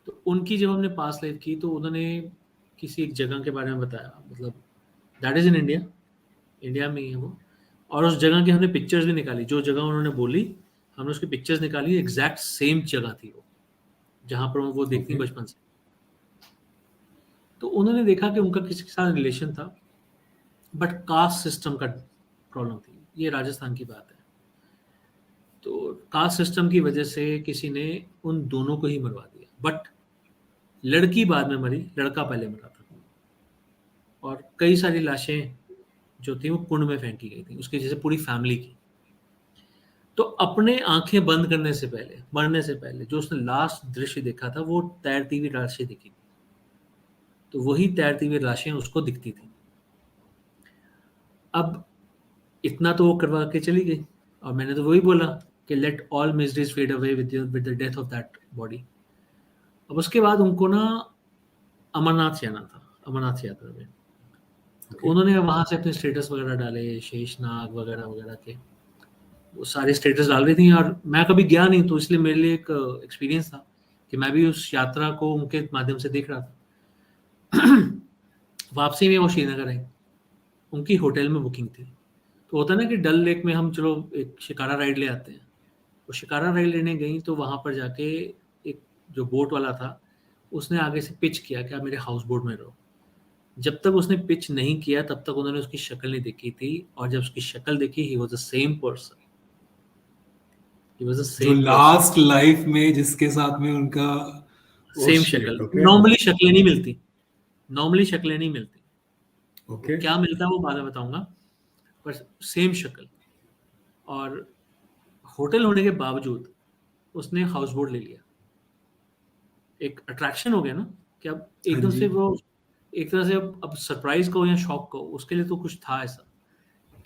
तो उनकी जब हमने पास लाइफ की तो उन्होंने किसी एक जगह के बारे में बताया, मतलब that is in India, India में ही है वो। और उस जगह की हमने पिक्चर्स भी निकाली, जो जगह उन्होंने बोली हमने उसकी पिक्चर्स निकाली, एग्जैक्ट सेम जगह थी वो जहाँ पर वो देखती Okay. बचपन से। तो उन्होंने देखा कि उनका किसी के साथ रिलेशन था, बट कास्ट सिस्टम का प्रॉब्लम थी। ये राजस्थान की बात है। तो कास्ट सिस्टम की वजह से किसी ने उन दोनों को ही मरवा दिया, बट लड़की बाद में मरी, लड़का पहले मरा था। और कई सारी लाशें जो थी वो कुंड में फेंकी गई थी, उसकी जैसे पूरी फैमिली की। तो अपने आंखें बंद करने से पहले, मरने से पहले, जो उसने लास्ट दृश्य देखा था वो तैरती हुई लाशें दिखी थी। तो वही तैरती हुई लाशें उसको दिखती थी। अब इतना तो वो करवा के चली गई, और मैंने तो वही बोला कि let all miseries fade away with the death of that body. अब उसके बाद उनको ना अमरनाथ जाना था। अमरनाथ यात्रा में। Okay. उन्होंने वहाँ से अपने स्टेटस वगैरह डाले, शेषनाग वगैरह वगैरह के, वो सारे स्टेटस डाल रही थी, और मैं कभी गया नहीं, तो इसलिए मेरे लिए एक एक्सपीरियंस था कि मैं भी उस यात्रा को उनके माध्यम से देख रहा था। वापसी में वो श्रीनगर आई, उनकी होटल में बुकिंग थी। तो होता है ना कि डल लेक में हम चलो एक शिकारा राइड ले आते हैं, वो शिकारा राइड लेने गई, तो वहाँ पर जाके एक जो बोट वाला था उसने आगे से पिच किया कि आप मेरे हाउस बोट में रहो। जब तक उसने पिच नहीं किया तब तक उन्होंने उसकी शक्ल नहीं देखी थी, और जब उसकी शक्ल देखी, he was the same person, he was the जो सेम पर्सन, लास्ट लाइफ में जिसके साथ में उनका, oh सेम shit, शक्ल। okay, नॉर्मली शक्लें नहीं मिलती, नॉर्मली शक्लें नहीं मिलती, वो okay, क्या मिलता है वो बाद में बताऊंगा, पर सेम शक्ल। और होटल होने के बावजूद उसने हाउस बोट ले लिया। एक अट्रैक्शन हो गया ना कि अब हाँ एकदम जी, से वो, एक तरह से अब सरप्राइज कहो या शॉक कहो, उसके लिए तो कुछ था ऐसा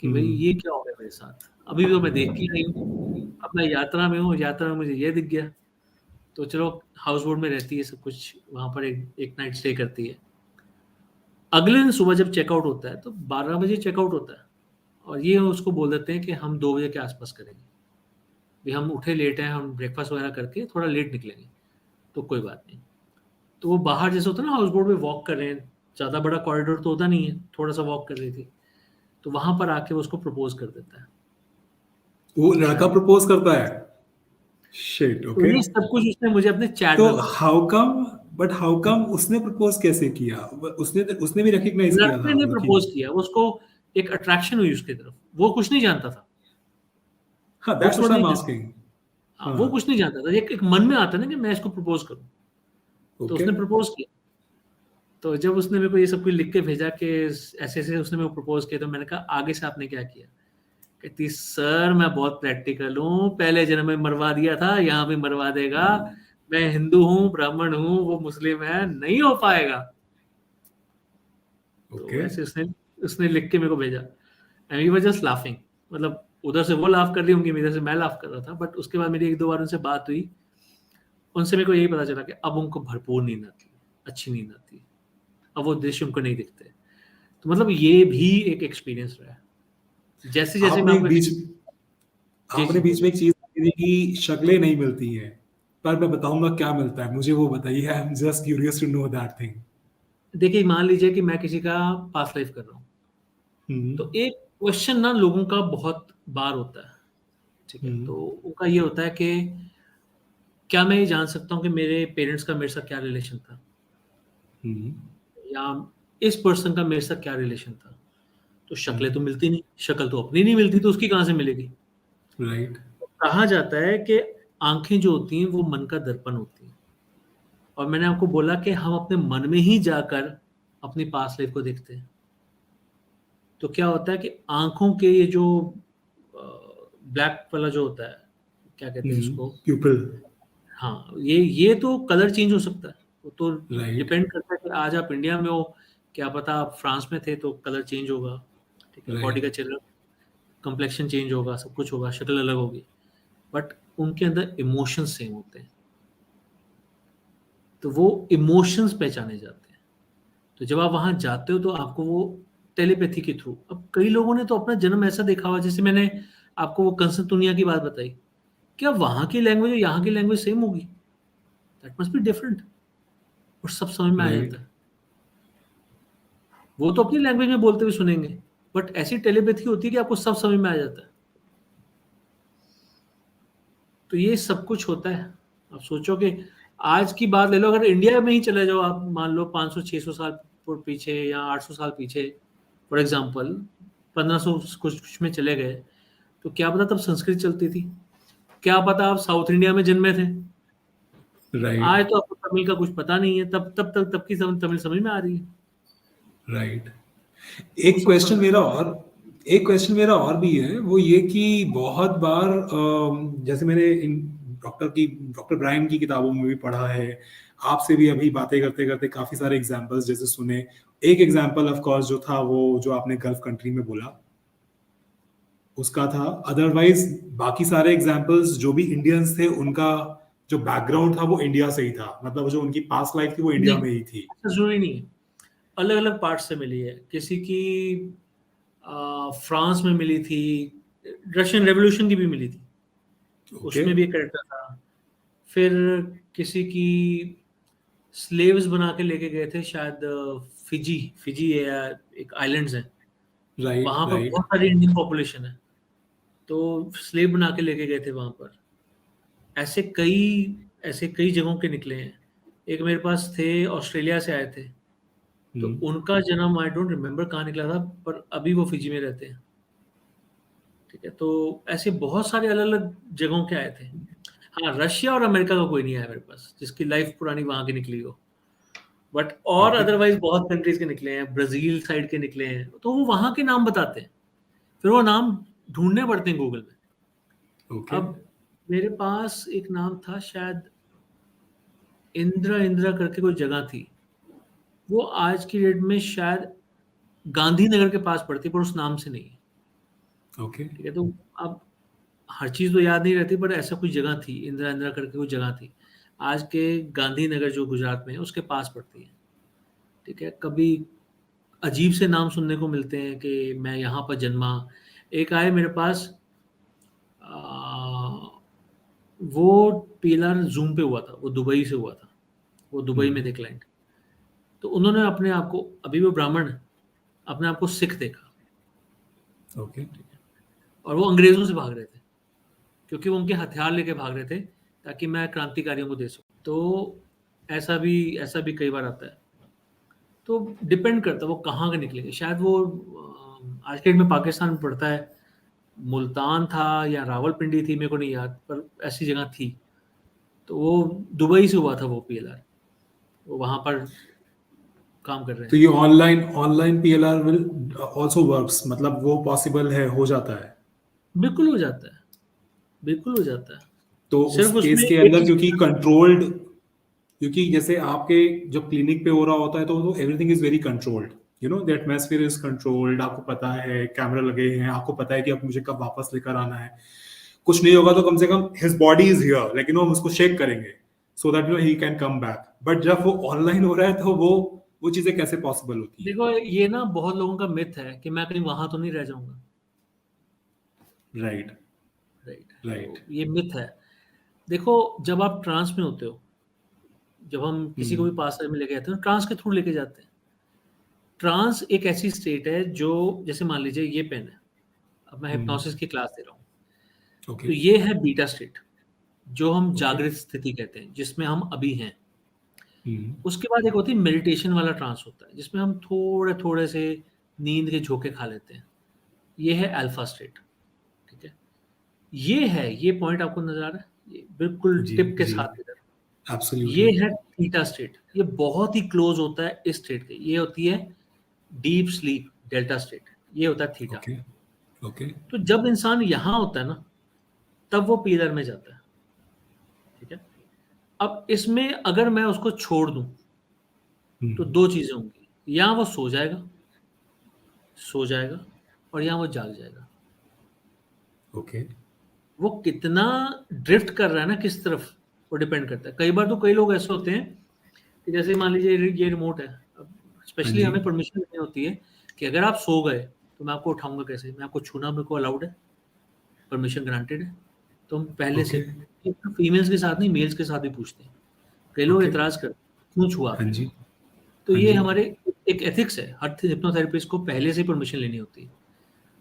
कि भाई ये क्या हो गया मेरे साथ, अभी तो मैं देख के आई हूँ, अब मैं यात्रा में हूँ, यात्रा में मुझे ये दिख गया। तो चलो हाउस बोट में रहती है, सब कुछ वहाँ पर एक नाइट स्टे करती है। अगले दिन सुबह जब चेकआउट होता है तो 12 बजे चेकआउट होता है, और ये उसको बोल देते हैं कि हम 2 बजे के आसपास करेंगे, भी हम उठे लेट हैं, हम ब्रेकफास्ट वगैरह करके थोड़ा लेट निकलेंगे, तो कोई बात नहीं। तो वो बाहर जैसे होता है ना, हाउस बोट में वॉक कर रहे हैं, ज़्यादा बड़ा कॉरिडोर तो होता नहीं है, थोड़ा सा वॉक कर रही थी, तो वहां पर आके वो उसको प्रपोज कर देता है वो लड़का शादी। प्रपोज करता है, shit, तो okay, ये सब कुछ उसने मुझे अपने चैट तो में बताया। हाउ कम उसने प्रपोज कैसे किया? उसने उसने भी रिकग्नाइज किया लड़के था ने वो कि प्रपोज किया, उसको एक अट्रैक्शन हुई उसकी तरफ, वो कुछ नहीं जानता था, हाँ, वो दैट्स कुछ व्हाट आई नहीं एम जानता। आस्किंग। हाँ, वो हाँ, कुछ नहीं जानता था, एक मन में आता ना कि मैं इसको प्रपोज करूं, तो ओके, उसने प्रपोज किया। तो जब उसने मेरे को ये सब कुछ लिख के भेजा कि ऐसे ऐसे उसने मेरे को प्रपोज किया, तो मैंने कहा आगे से आपने क्या किया? कहती सर मैं बहुत प्रैक्टिकल हूँ, पहले जन्म में मरवा दिया था, यहाँ भी मरवा देगा, मैं हिंदू हूँ, ब्राह्मण हूँ, वो मुस्लिम है, नहीं हो पाएगा। तो ओके, ऐसे उसने उसने लिख के मेरे को भेजा, and we were just laughing, मतलब उधर से वो लाफ कर रही होंगी, इधर से मैं लाफ कर रहा था। बट उसके बाद मेरी 1-2 बार उनसे बात हुई, उनसे मेरे को यही पता चला कि अब उनको भरपूर नींद आती है, अच्छी नींद आती है, अब वो दृश्य उनको नहीं दिखते। तो मतलब ये भी एक एक्सपीरियंस रहा है। जैसे जैसे मैं आपने आपको जी जी आपने बीच में बोलिए। एक चीज कही थी कि शक्लें नहीं मिलती हैं, पर मैं बताऊंगा क्या मिलता है, मुझे वो बताइए, I am just curious to know that thing. देखिए मान लीजिए कि मैं किसी का पास्ट लाइफ कर रहा हूँ, हम्म, तो एक क्वेश्चन ना लोगों का बहुत बार होता है, ठीक है, हम्म, तो उनका ये होता है कि क्या मैं ये जान सकता हूँ कि मेरे पेरेंट्स का मेरे साथ क्या रिलेशन था, हम्म, या इस पर्सन का मेरे साथ क्या रिलेशन था। तो शक्लें हम्म, तो मिलती नहीं, शक्ल तो अपनी नहीं मिलती, तो उसकी कहाँ से मिलेगी? राइट, कहा जाता है कि आंखें जो होती हैं वो मन का दर्पण होती हैं, और मैंने आपको बोला कि हम अपने मन में ही जाकर अपनी पास्ट लाइफ को देखते हैं। तो क्या होता है कि आंखों के ये जो ब्लैक वाला जो होता है, क्या कहते हैं इसको, प्यूपल, हाँ, ये तो कलर चेंज हो सकता है, वो तो राइट, डिपेंड करता है कि आज आप इंडिया में हो, क्या पता आप फ्रांस में थे तो कलर चेंज होगा, ठीक है, बॉडी राइट, का चेहरा, कम्प्लेक्शन चेंज होगा, सब कुछ होगा, शक्ल अलग होगी, बट उनके अंदर इमोशंस सेम होते हैं, तो वो इमोशंस पहचाने जाते हैं। तो जब आप वहां जाते हो तो आपको वो टेलीपैथी के थ्रू, अब कई लोगों ने तो अपना जन्म ऐसा देखा हुआ, जैसे मैंने आपको वो कंसन दुनिया की बात बताई, क्या वहां की लैंग्वेज और यहाँ की लैंग्वेज सेम होगी? दैट मस्ट बी डिफरेंट, और सब समझ में आ राइट। जाता है। वो तो अपनी लैंग्वेज में बोलते हुए सुनेंगे, बट ऐसी टेलीपैथी होती है कि आपको सब समझ में आ जाता है। तो ये सब कुछ होता है। आप सोचो कि आज की बात ले लो, अगर इंडिया में ही चले जाओ आप, मान लो 500-600 साल पीछे या 800 साल पीछे, फॉर एग्जांपल 1500 कुछ में चले गए, तो क्या पता तब संस्कृत चलती थी, क्या पता आप साउथ इंडिया में जन्मे थे। राइट, आज तो आपको तमिल का कुछ पता नहीं है, तब की तमिल समझ में आ रही है। राइट। वो एक सब क्वेश्चन समझ। मेरा और एक क्वेश्चन मेरा और भी है, वो ये कि बहुत बार जैसे मैंने इन डॉक्टर ब्रायन की किताबों में भी पढ़ा है, आपसे भी अभी बातें करते करते काफी सारे एग्जांपल्स जैसे सुने। एक एग्जांपल ऑफ कोर्स जो था वो जो आपने गल्फ कंट्री में बोला उसका था, अदरवाइज बाकी सारे एग्जांपल्स जो भी इंडियंस थे उनका जो बैकग्राउंड था वो इंडिया से ही था, मतलब जो उनकी पास्ट लाइफ थी वो इंडिया नहीं, में ही थी। ऐसा जरूरी नहीं है। अलग अलग पार्ट से मिली है। किसी की फ्रांस में मिली थी, रशियन रेवोल्यूशन की भी मिली थी, ओके, उसमें भी एक कैरेक्टर था। फिर किसी की स्लेव्स बना के लेके गए थे शायद, फिजी, फिजी या एक आइलैंड्स है, राइट वहां पर राइट। बहुत सारी इंडियन पॉपुलेशन है, तो स्लेव बना के लेके गए थे वहां पर। ऐसे कई ऐसे कई जगहों के निकले हैं। एक मेरे पास थे, ऑस्ट्रेलिया से आए थे, तो हम्म, उनका जन्म आई डोंट रिमेम्बर कहाँ निकला था, पर अभी वो फिजी में रहते हैं। ठीक है, तो ऐसे बहुत सारे अलग अलग जगहों के आए थे। हाँ, रशिया और अमेरिका का कोई नहीं आया मेरे पास जिसकी लाइफ पुरानी वहां की निकली हो, बट और ओके अदरवाइज बहुत कंट्रीज के निकले हैं, ब्राजील साइड के निकले हैं, तो वो वहां के नाम बताते हैं, फिर वो नाम ढूंढने पड़ते हैं गूगल में। ओके। अब मेरे पास एक नाम था शायद, इंदिरा इंदिरा करके कोई जगह थी, वो आज की डेट में शायद गांधीनगर के पास पड़ती है, पर उस नाम से नहीं है। ओके। ठीक है, तो अब हर चीज़ तो याद नहीं रहती, पर ऐसा कोई जगह थी, इंदिरा इंदिरा करके कोई जगह थी, आज के गांधीनगर जो गुजरात में है उसके पास पड़ती है। ठीक है, कभी अजीब से नाम सुनने को मिलते हैं कि मैं यहाँ पर जन्मा। एक आए मेरे पास, आ, वो पीलर जूम पे हुआ था, वो दुबई से हुआ था, वो दुबई में थे क्लाइंट। तो उन्होंने अपने आप को, अभी वो ब्राह्मण है, अपने आप को सिख देखा। ओके। ठीक है, और वो अंग्रेजों से भाग रहे थे, क्योंकि वो उनके हथियार लेके भाग रहे थे ताकि मैं क्रांतिकारियों को दे सकूं। तो ऐसा भी कई बार आता है। तो डिपेंड करता है वो कहाँ के निकलेंगे। शायद वो आज के डेट में पाकिस्तान में पड़ता है, मुल्तान था या रावलपिंडी थी, मेरे को नहीं याद, पर ऐसी जगह थी। तो वो दुबई से हुआ था वो पीएलआर, वो वहां पर काम कर रहे तो हैं। ये online online PLR will also works, मतलब वो पॉसिबल है, हो जाता है? बिल्कुल हो जाता है, बिल्कुल हो जाता है। तो उस सिर्फ केस उसमें के एक अंदर, चीज, क्योंकि कंट्रोल्ड, क्योंकि जैसे आपके जब क्लिनिक पे हो रहा होता है तो everything is very controlled, you know the atmosphere is controlled, आपको पता है कैमरा लगे हैं, आपको पता है कि अब मुझे कब वापस लेकर आना है। कुछ नहीं होगा तो कम से कम हिज बॉडी इज हियर, लेकिन हम उसको शेक करेंगे so that he can come back. But जब वो ऑनलाइन हो रहा है तो वो चीजें कैसे पॉसिबल होती है? देखो ये ना बहुत लोगों का मिथ है कि मैं कहीं वहां तो नहीं रह जाऊंगा। Right right, right. तो ये मिथ है। देखो, जब आप ट्रांस में होते हो, जब हम किसी को भी पास में लेके जाते हैं तो ट्रांस के थ्रू लेके जाते हैं। ट्रांस एक ऐसी स्टेट है जो, जैसे मान लीजिए ये पेन है, अब मैं हिप्नोसिस की क्लास दे रहा हूँ, ओके तो ये है बीटा स्टेट, जो हम ओके। जागृत स्थिति कहते हैं, जिसमें हम अभी हैं। उसके बाद एक होती है मेडिटेशन वाला ट्रांस होता है, जिसमें हम थोड़े थोड़े से नींद के झोंके खा लेते हैं। ये है अल्फा स्टेट। ठीक है, ये पॉइंट आपको नजर आ रहा है, ये बिल्कुल जी टिप के जी, साथ इधर। ये एब्सोल्युटली। है थीटा स्टेट, ये बहुत ही क्लोज होता है इस स्टेट के। ये होती है डीप स्लीप, डेल्टा स्टेट, ये होता है थीटा। Okay okay. तो जब इंसान यहाँ होता है ना, तब वो पीलर में जाता है। ठीक है, अब इसमें अगर मैं उसको छोड़ दूं तो दो चीजें होंगी, या वो सो जाएगा, और या वो जाग जाएगा। ओके। वो कितना ड्रिफ्ट कर रहा है ना किस तरफ, वो डिपेंड करता है। कई बार तो कई लोग ऐसे होते हैं कि जैसे मान लीजिए ये रिमोट है, अब हाँ स्पेशली जी। हमें परमिशन लेनी होती है कि अगर आप सो गए तो मैं आपको उठाऊंगा कैसे, मैं आपको छूना मेरे को अलाउड है, परमिशन ग्रांटेड है। तो हम पहले ओके से फीमेल्स के साथ नहीं, मेल्स के साथ भी पूछते हैं। कई लोग ओके। एतराज करते हैं, क्यों छुआ हाँ आपने। जी तो हाँ ये जी। हमारे एक एथिक्स है, हर हिप्नोथेरेपिस्ट को पहले से परमिशन लेनी होती है।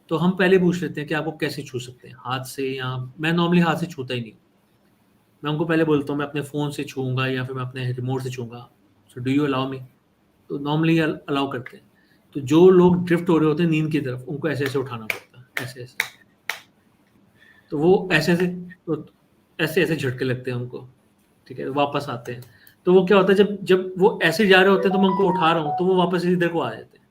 तो हम पहले पूछ लेते हैं कि आपको कैसे छू सकते हैं, हाथ से, या मैं नॉर्मली हाथ से छूता ही नहीं हूँ। मैं उनको पहले बोलता हूँ मैं अपने फ़ोन से छूँगा या फिर मैं अपने रिमोट से छूँगा, so do you allow me. तो नॉर्मली अलाउ करते हैं। तो जो लोग ड्रिफ्ट हो रहे होते हैं नींद की तरफ, उनको ऐसे ऐसे उठाना पड़ता है, ऐसे ऐसे। तो वो ऐसे ऐसे, तो ऐसे ऐसे झटके लगते हैं उनको। ठीक है, वापस आते हैं। तो वो क्या होता है, जब जब वो ऐसे जा रहे होते हैं तो मैं उनको उठा रहा हूँ, तो वो वापस इधर को आ जाते हैं।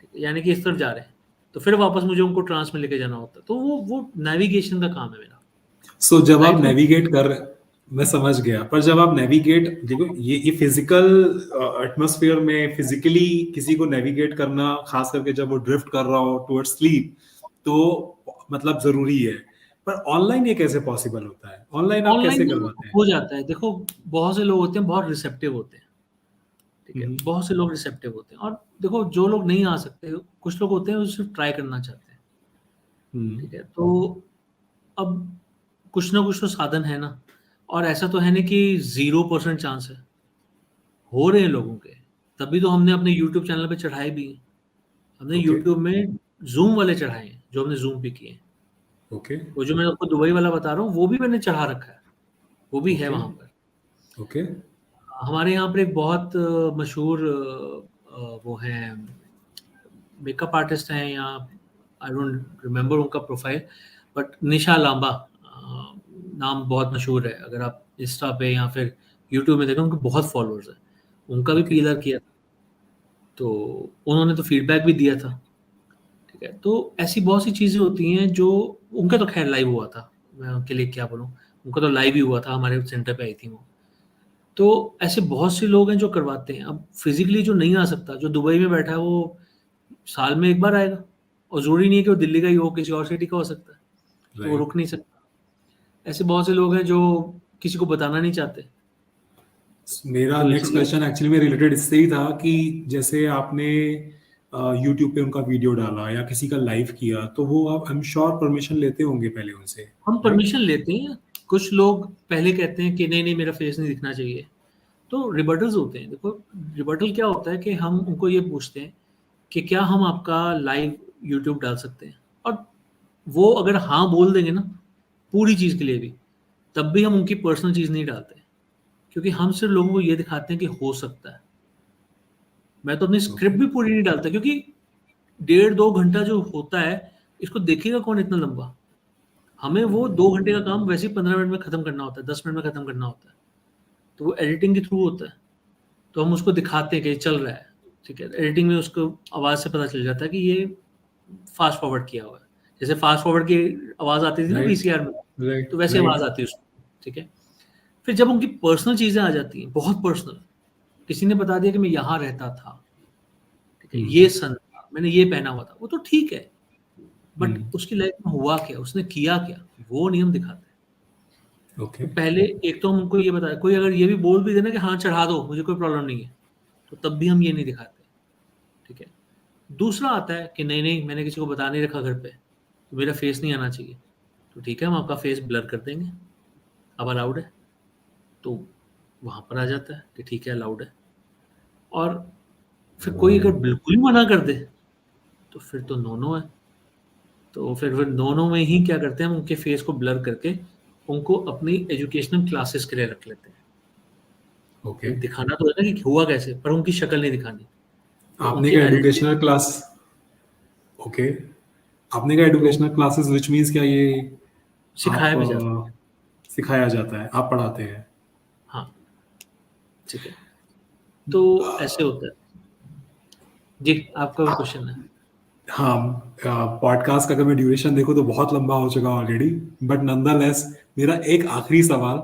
ठीक है, यानी कि इस तरफ जा रहे हैं, तो फिर वापस मुझे उनको ट्रांस में लेके जाना होता है। तो वो नेविगेशन का काम है मेरा। सो जब आप राइट को, नेविगेट कर रहे, मैं समझ गया, पर जब आप नेविगेट, देखो ये फिजिकल एटमॉस्फेयर में फिजिकली किसी को नेविगेट करना, खास करके जब वो ड्रिफ्ट कर रहा हो टुवर्ड्स स्लीप, तो मतलब जरूरी है। पर ऑनलाइन ये कैसे पॉसिबल होता है? ऑनलाइन आप ऑनलाइन कैसे ना करवाते हैं? हो जाता है। देखो, बहुत से लोग होते हैं बहुत रिसेप्टिव होते हैं। ठीक है, बहुत से लोग रिसेप्टिव होते हैं। और देखो, जो लोग नहीं आ सकते, कुछ लोग होते हैं जो सिर्फ ट्राई करना चाहते हैं, ठीक है। तो अब कुछ ना कुछ तो साधन है ना, और ऐसा तो है नहीं कि 0% चांस है, हो रहे हैं लोगों के, तभी तो हमने अपने यूट्यूब चैनल पे चढ़ाए भी हैं। हमने ओके यूट्यूब में जूम वाले चढ़ाए हैं, जो हमने जूम पे किए हैं। ओके वो जो मैं आपको दुबई वाला बता रहा हूँ, वो भी मैंने चढ़ा रखा है, वो भी है ओके वहां पर। ओके हमारे यहाँ पर एक बहुत मशहूर वो हैं, मेकअप आर्टिस्ट हैं, या आई डोंट रिमेम्बर उनका प्रोफाइल, बट निशा लांबा नाम बहुत मशहूर है। अगर आप इंस्टा पे या फिर यूट्यूब में देखें, उनके बहुत फॉलोअर्स हैं। उनका भी ओके पीलर किया, तो उन्होंने तो फीडबैक भी दिया था, ठीक है। तो ऐसी बहुत सी चीज़ें होती हैं जो, उनका तो खैर लाइव हुआ था, मैं उनके लिए क्या बोलूँ, उनका तो लाइव ही हुआ था, हमारे सेंटर पे आई थी वो। तो ऐसे बहुत से लोग हैं जो करवाते हैं। अब फिजिकली जो नहीं आ सकता, जो दुबई में बैठा है, वो साल में एक बार आएगा, और ज़रूरी नहीं है कि वो दिल्ली का ही हो, किसी और सिटी का हो सकता है, तो वो राइट। रुक नहीं सकता। ऐसे बहुत से लोग हैं जो किसी को बताना नहीं चाहते। मेरा तो नेक्स्ट इसीलिए क्वेश्चन एक्चुअली में रिलेटेड इससे ही था कि जैसे आपने यूट्यूब पे उनका वीडियो डाला या किसी का लाइव किया, तो वो आप आई एम श्योर परमिशन लेते होंगे पहले उनसे, हम राइट? परमिशन लेते हैं। कुछ लोग पहले कहते हैं कि नहीं नहीं, मेरा फेस नहीं दिखना चाहिए, तो रिबटल्स होते हैं। देखो, रिबटल क्या होता है कि हम उनको ये पूछते हैं कि क्या हम आपका लाइव यूट्यूब डाल सकते हैं, और वो अगर हाँ बोल देंगे ना पूरी चीज़ के लिए भी, तब भी हम उनकी पर्सनल चीज़ नहीं डालते, क्योंकि हम सिर्फ लोगों को ये दिखाते हैं कि हो सकता है। मैं तो अपनी ओके स्क्रिप्ट भी पूरी नहीं डालता, क्योंकि 1.5-2 घंटा जो होता है, इसको देखेगा कौन इतना लंबा। हमें वो 2 घंटे का काम वैसे ही 15 मिनट में खत्म करना होता है, 10 मिनट में खत्म करना होता है, तो वो एडिटिंग के थ्रू होता है। तो हम उसको दिखाते हैं कि ये चल रहा है, ठीक है। एडिटिंग में उसको आवाज़ से पता चल जाता है कि ये फास्ट फॉरवर्ड किया हुआ है। जैसे फास्ट फॉरवर्ड की आवाज़ आती थी ना राइट वीसीआर में, तो राइट वैसे आवाज़ राइट आती है उसमें, ठीक है। फिर जब उनकी पर्सनल चीज़ें आ जाती हैं, बहुत पर्सनल, किसी ने बता दिया कि मैं यहाँ रहता था, ठीक है, ये सन था, मैंने ये पहना हुआ था, वो तो ठीक है, बट उसकी लाइफ में हुआ क्या, उसने किया क्या, वो नहीं हम दिखाते। ओके तो पहले एक तो हम उनको ये बताया, कोई अगर ये भी बोल भी देना कि हाँ चढ़ा दो, मुझे कोई प्रॉब्लम नहीं है, तो तब भी हम ये नहीं दिखाते, ठीक है। दूसरा आता है कि नहीं नहीं, मैंने किसी को बता नहीं रखा घर पे, तो मेरा फेस नहीं आना चाहिए, तो ठीक है, हम आपका फेस ब्लर कर देंगे, अब अलाउड है, तो वहाँ पर आ जाता है कि ठीक है, अलाउड है। और फिर कोई अगर बिल्कुल ही मना कर दे, तो फिर तो नो नो है। तो फिर नो नो में ही क्या करते हैं, हम उनके फेस को ब्लर करके उनको अपनी एजुकेशनल क्लासेस के लिए रख लेते हैं। ओके। दिखाना तो है ना कि हुआ कैसे, पर उनकी शक्ल नहीं दिखानी। तो आपने उनकी का आइडेंटिटी एजुकेशनल क्लास, ओके, आपने का तो एजुकेशनल क्लासेस विच मीन्स क्या ये आप सिखाया भी जाता है। सिखाया जाता है, आप पढ़ाते हैं? हाँ, ठीक है। तो ऐसे होता है। जी, आपका भी क्वेश्चन है। हाँ, पॉडकास्ट का अगर मैं ड्यूरेशन देखूं तो बहुत लंबा हो चुका ऑलरेडी, बट नंदरलेस मेरा एक आखिरी सवाल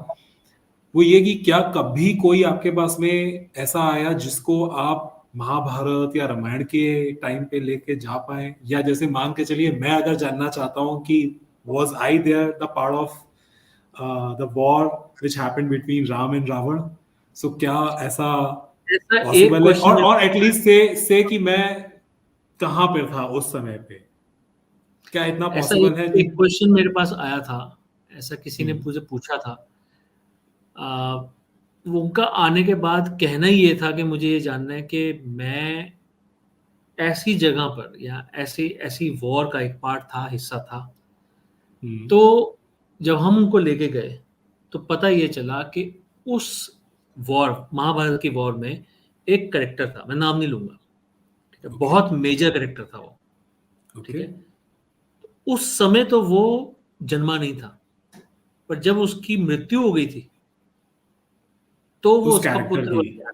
वो ये कि क्या कभी कोई आपके पास में ऐसा आया जिसको आप महाभारत या रामायण के टाइम पे लेके जा पाए, या जैसे मान के चलिए मैं अगर जानना चाहता हूँ कि was I there the part of the war which happened between Ram and Ravan, so क्या ऐसा ऐसा एक पॉसिबल है? क्वेश्चन मेरे और पास एटलीस्ट से कि मैं कहाँ पे था उस समय पे, क्या इतना ऐसा पॉसिबल एक है एक क्वेश्चन मेरे पास आया था। ऐसा किसी ने हम्म, मुझे पूछा था। आ, वो उनका आने के बाद कहना ही ये था कि मुझे ये जानना है कि मैं ऐसी जगह पर, या ऐसी ऐसी वॉर का एक पार्ट था, हिस्सा था। हम्म, तो जब हम उनको लेके गए, तो पता ये चला कि उस वॉर, महाभारत की वॉर में एक करेक्टर था, मैं नाम नहीं लूंगा, ठीक है, ओके बहुत मेजर करेक्टर था वो, ठीक ओके, है। उस समय तो वो जन्मा नहीं था, पर जब उसकी मृत्यु हो गई थी, तो वो उस उसका कैरेक्टर पुत्र की, बन गया।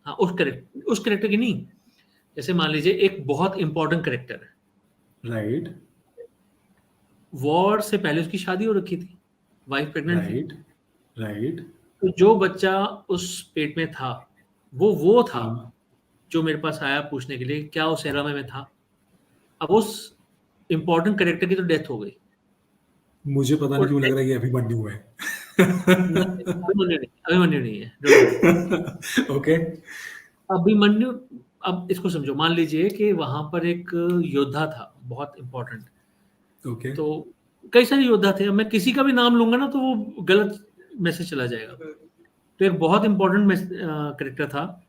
हाँ, उस करेक्टर की नहीं। जैसे मान लीजिए एक बहुत इंपॉर्टेंट करेक्टर है, राइट वॉर से पहले उसकी शादी हो रखी थी, वाइफ प्रेग्नेंट थी। राइट राइट तो जो बच्चा उस पेट में था, वो था हाँ, जो मेरे पास आया पूछने के लिए क्या उस एरा में था। अब उस इंपॉर्टेंट करेक्टर की तो डेथ हो गई। मुझे पता नहीं और क्यों लग रहा है ये अभिमन्यु है। अभिमन्यु नहीं है, डोंट वरी। ओके। अभिमन्यु, अब इसको समझो, मान लीजिए कि वहां पर एक योद्धा था बहुत इंपॉर्टेंट, ओके। तो कई सारे योद्धा थे, अब मैं किसी का भी नाम लूंगा ना तो वो गलत मैसेज चला जाएगा। तो एक बहुत इंपॉर्टेंट करेक्टर था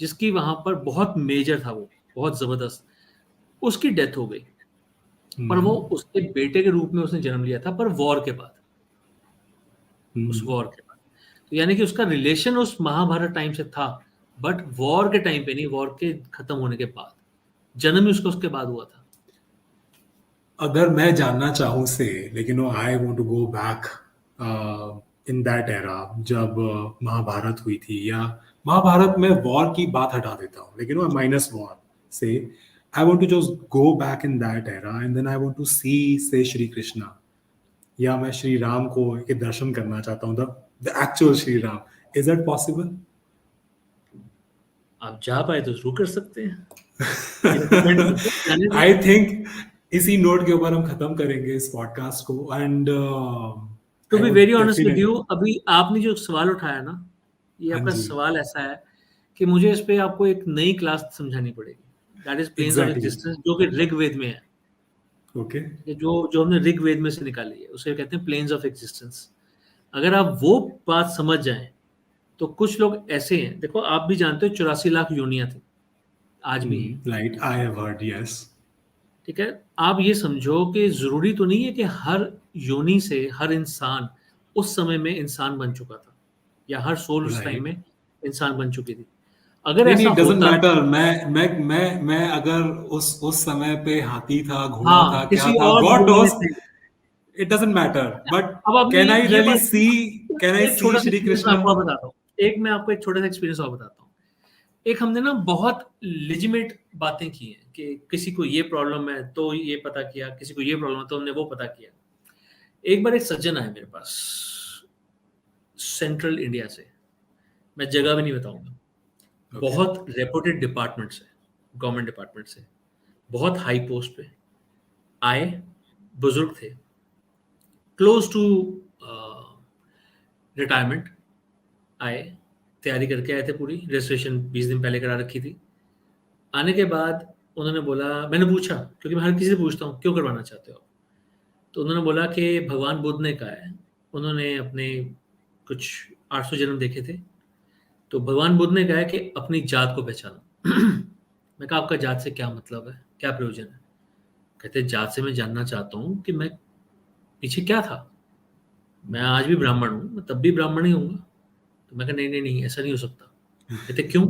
जिसकी वहां पर बहुत मेजर था, वो बहुत जबरदस्त, उसकी डेथ हो गई, पर वो उसके बेटे के रूप में उसने जन्म लिया था, पर वॉर के बाद, उस वॉर के बाद। तो यानी कि उसका रिलेशन उस महाभारत टाइम से था, बट वॉर के टाइम पे नहीं, वॉर के खत्म होने के बाद, जन्म ही उसका उसके बाद हुआ था। अगर मैं जानना चाहूँ से, लेकिन I want to go back in that era, जब महाभारत हुई थी, या महाभारत में वॉर की बात हटा देता हूँ, लेकिन वो माइनस वॉर से, I want to just go back in that era and then I want to see say Shri Krishna, या मैं श्री राम को के दर्शन करना चाहता हूँ, the actual Shri Ram. Is that possible? आप जा पाए तो शुरू कर सकते हैं। Recommend करते हैं, जाने दें। आई थिंक इसी नोट के ऊपर हम खत्म करेंगे इस पॉडकास्ट को। And to I be would very honest with definite, you, अभी आपने जो सवाल उठाया ना, ये हाँ आपका जी, सवाल ऐसा है कि मुझे इस पे आपको एक नई क्लास समझानी पड़ेगी, that is planes of exactly. Existence, जो कि ऋग्वेद में है। ओके। कि जो जो हमने ऋग्वेद में से निकाली है उसे कहते हैं प्लेन्स ऑफ एग्जिस्टेंस। अगर आप वो बात समझ जाएं तो कुछ लोग ऐसे हैं, देखो आप भी जानते हो 84 लाख योनियां थी, आज भी हैं, right, I have heard, yes. ठीक है। आप ये समझो कि जरूरी तो नहीं है कि हर योनि से हर इंसान उस समय में इंसान बन चुका था, या हर सोल उस टाइम राइट। में इंसान बन चुकी थी। अगर नहीं ऐसा नहीं, डजंट होता, मैटर। मैं अगर उस समय पे हाथी था, घोड़ा था, हाँ, क्या किसी था, और गॉड योनि में नोस, थे। इट डजंट मैटर, बट अब आपने कैन आई ये रियली बात, सी, कैन आई एक सी छोटा सा श्री एक्सपीरियंस मैं कृष्णा? आपको और बताता हूँ, एक मैं आपको एक छोटा सा एक्सपीरियंस और बताता हूँ। एक हमने ना बहुत लिजिमेट बातें की हैं कि किसी को ये प्रॉब्लम है तो ये पता किया, किसी को ये प्रॉब्लम है तो हमने वो पता किया। एक बार एक सज्जन आए मेरे पास सेंट्रल इंडिया से, मैं जगह भी नहीं बताऊंगा, ओके। बहुत रेपुटेड डिपार्टमेंट से, गवर्नमेंट डिपार्टमेंट से, बहुत हाई पोस्ट पे आए, बुजुर्ग थे, क्लोज टू रिटायरमेंट, आए, तैयारी करके आए थे, पूरी रजिस्ट्रेशन 20 दिन पहले करा रखी थी। आने के बाद उन्होंने बोला, मैंने पूछा क्योंकि मैं हर किसी से पूछता हूँ क्यों करवाना चाहते हो आप? तो उन्होंने बोला कि भगवान बुद्ध ने कहा है, उन्होंने अपने कुछ 800 जन्म देखे थे, तो भगवान बुद्ध ने कहा है कि अपनी जात को पहचानो। मैं कहा आपका जात से क्या मतलब है, क्या प्रयोजन है? कहते जात से मैं जानना चाहता हूँ कि मैं पीछे क्या था, मैं आज भी ब्राह्मण हूँ, मैं तब भी ब्राह्मण ही हूँगा। तो मैं कहा नहीं नहीं नहीं, ऐसा नहीं हो सकता। कहते क्यों?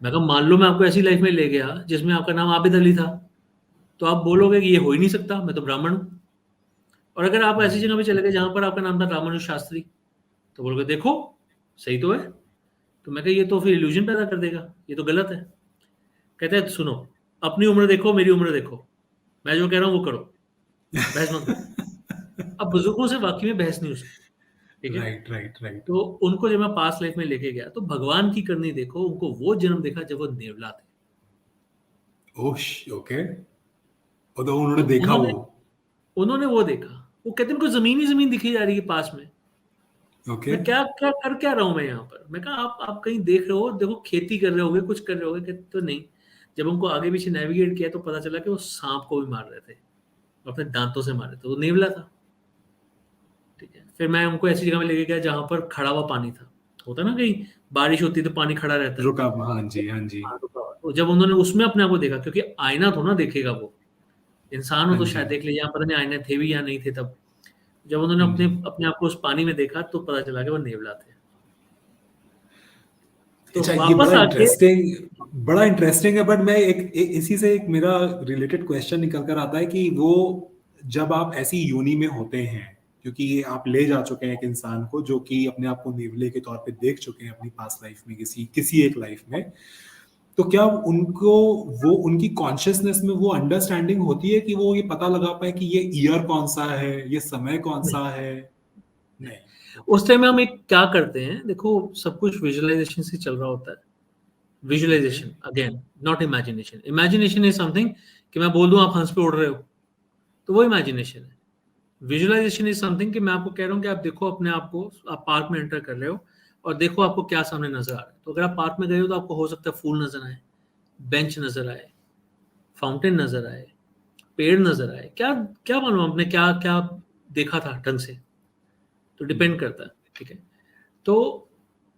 मैं कहा मान लो मैं आपको ऐसी लाइफ में ले गया जिसमें आपका नाम आबिद अली था, तो आप बोलोगे कि ये हो ही नहीं सकता, मैं तो ब्राह्मण हूँ। और अगर आप ऐसी जगह पे चले गए जहां पर आपका नाम था रामानुज शास्त्री, तो बोलोगे देखो सही तो है। तो मैं कहा ये तो फिर इल्यूजन पैदा कर देगा, ये तो गलत है। कहते हैं सुनो, अपनी उम्र देखो, मेरी उम्र देखो, मैं जो कह रहा हूँ वो करो, बहस मत करो। अब बुजुर्गों से वाकई में बहस नहीं हो सकती, ठीक है। Right right right. तो उनको जब मैं पास्ट लाइफ में लेके गया तो भगवान की करनी देखो, उनको वो जन्म देखा जब वो नेवला थे। ओश, ओके। और तो उन्होंने तो देखा उन्होंने वो? उन्होंने वो देखा, वो कहते हैं उनको जमीन ही जमीन दिखी जा रही है पास में। ओके। मैं क्या क्या कर क्या रहा हूँ मैं यहाँ पर? मैं कहा आप कहीं देख रहे हो, देखो खेती कर रहे होगे, कुछ कर रहे होगे? कहते तो नहीं। जब उनको आगे पीछे नेविगेट किया तो पता चला कि वो सांप को भी मार रहे थे, अपने दांतों से मार रहे थे, वो नेवला था, ठीक है। फिर मैं उनको ऐसी जगह में लेके गया जहां पर खड़ा हुआ पानी था, होता ना कहीं बारिश होती है तो पानी खड़ा रहता है। रुका, हाँ जी, हाँ जी। हाँ, रुका हुआ। तो जब उन्होंने उसमें अपने आप को देखा, क्योंकि आईना थोड़ा देखेगा वो, इंसान हो हाँ तो जी। शायद देख ले, यहाँ पता नहीं आईने थे भी या नहीं थे तब। जब उन्होंने हाँ अपने जी। अपने आप को उस पानी में देखा तो पता चला कि वो नेवला थे। तो अच्छा, ये वापस आके, बड़ा इंटरेस्टिंग है, बट मैं इसी से एक मेरा रिलेटेड क्वेश्चन निकल कर आता है कि वो जब आप ऐसी यूनि में होते हैं, क्योंकि आप ले जा चुके हैं एक इंसान को जो कि अपने आप को नेवले के तौर पे देख चुके हैं अपनी पास्ट लाइफ में, किसी किसी एक लाइफ में, तो क्या उनको वो उनकी कॉन्शियसनेस में वो अंडरस्टैंडिंग होती है कि वो ये पता लगा पाए कि ये ईयर कौन सा है, ये समय कौन नहीं, सा है? नहीं, नहीं। ओके। उस टाइम में हम एक क्या करते हैं, देखो सब कुछ विजुअलाइजेशन से चल रहा होता है। Okay. Visualisation again, not imagination. Imagination is something कि मैं बोल दूं आप हंस पे उड़ रहे हो, तो वो इमेजिनेशन है। विजुअलाइजेशन इज समथिंग कि मैं आपको कह रहा हूँ कि आप देखो अपने आप को, आप पार्क में एंटर कर रहे हो और देखो आपको क्या सामने नजर आ रहा है। तो अगर आप पार्क में गए हो तो आपको हो सकता है फूल नजर आए, बेंच नजर आए, फाउंटेन नजर आए, पेड़ नजर आए, क्या क्या मालूम आपने क्या क्या देखा था ढंग से, तो डिपेंड करता है। ठीक है, तो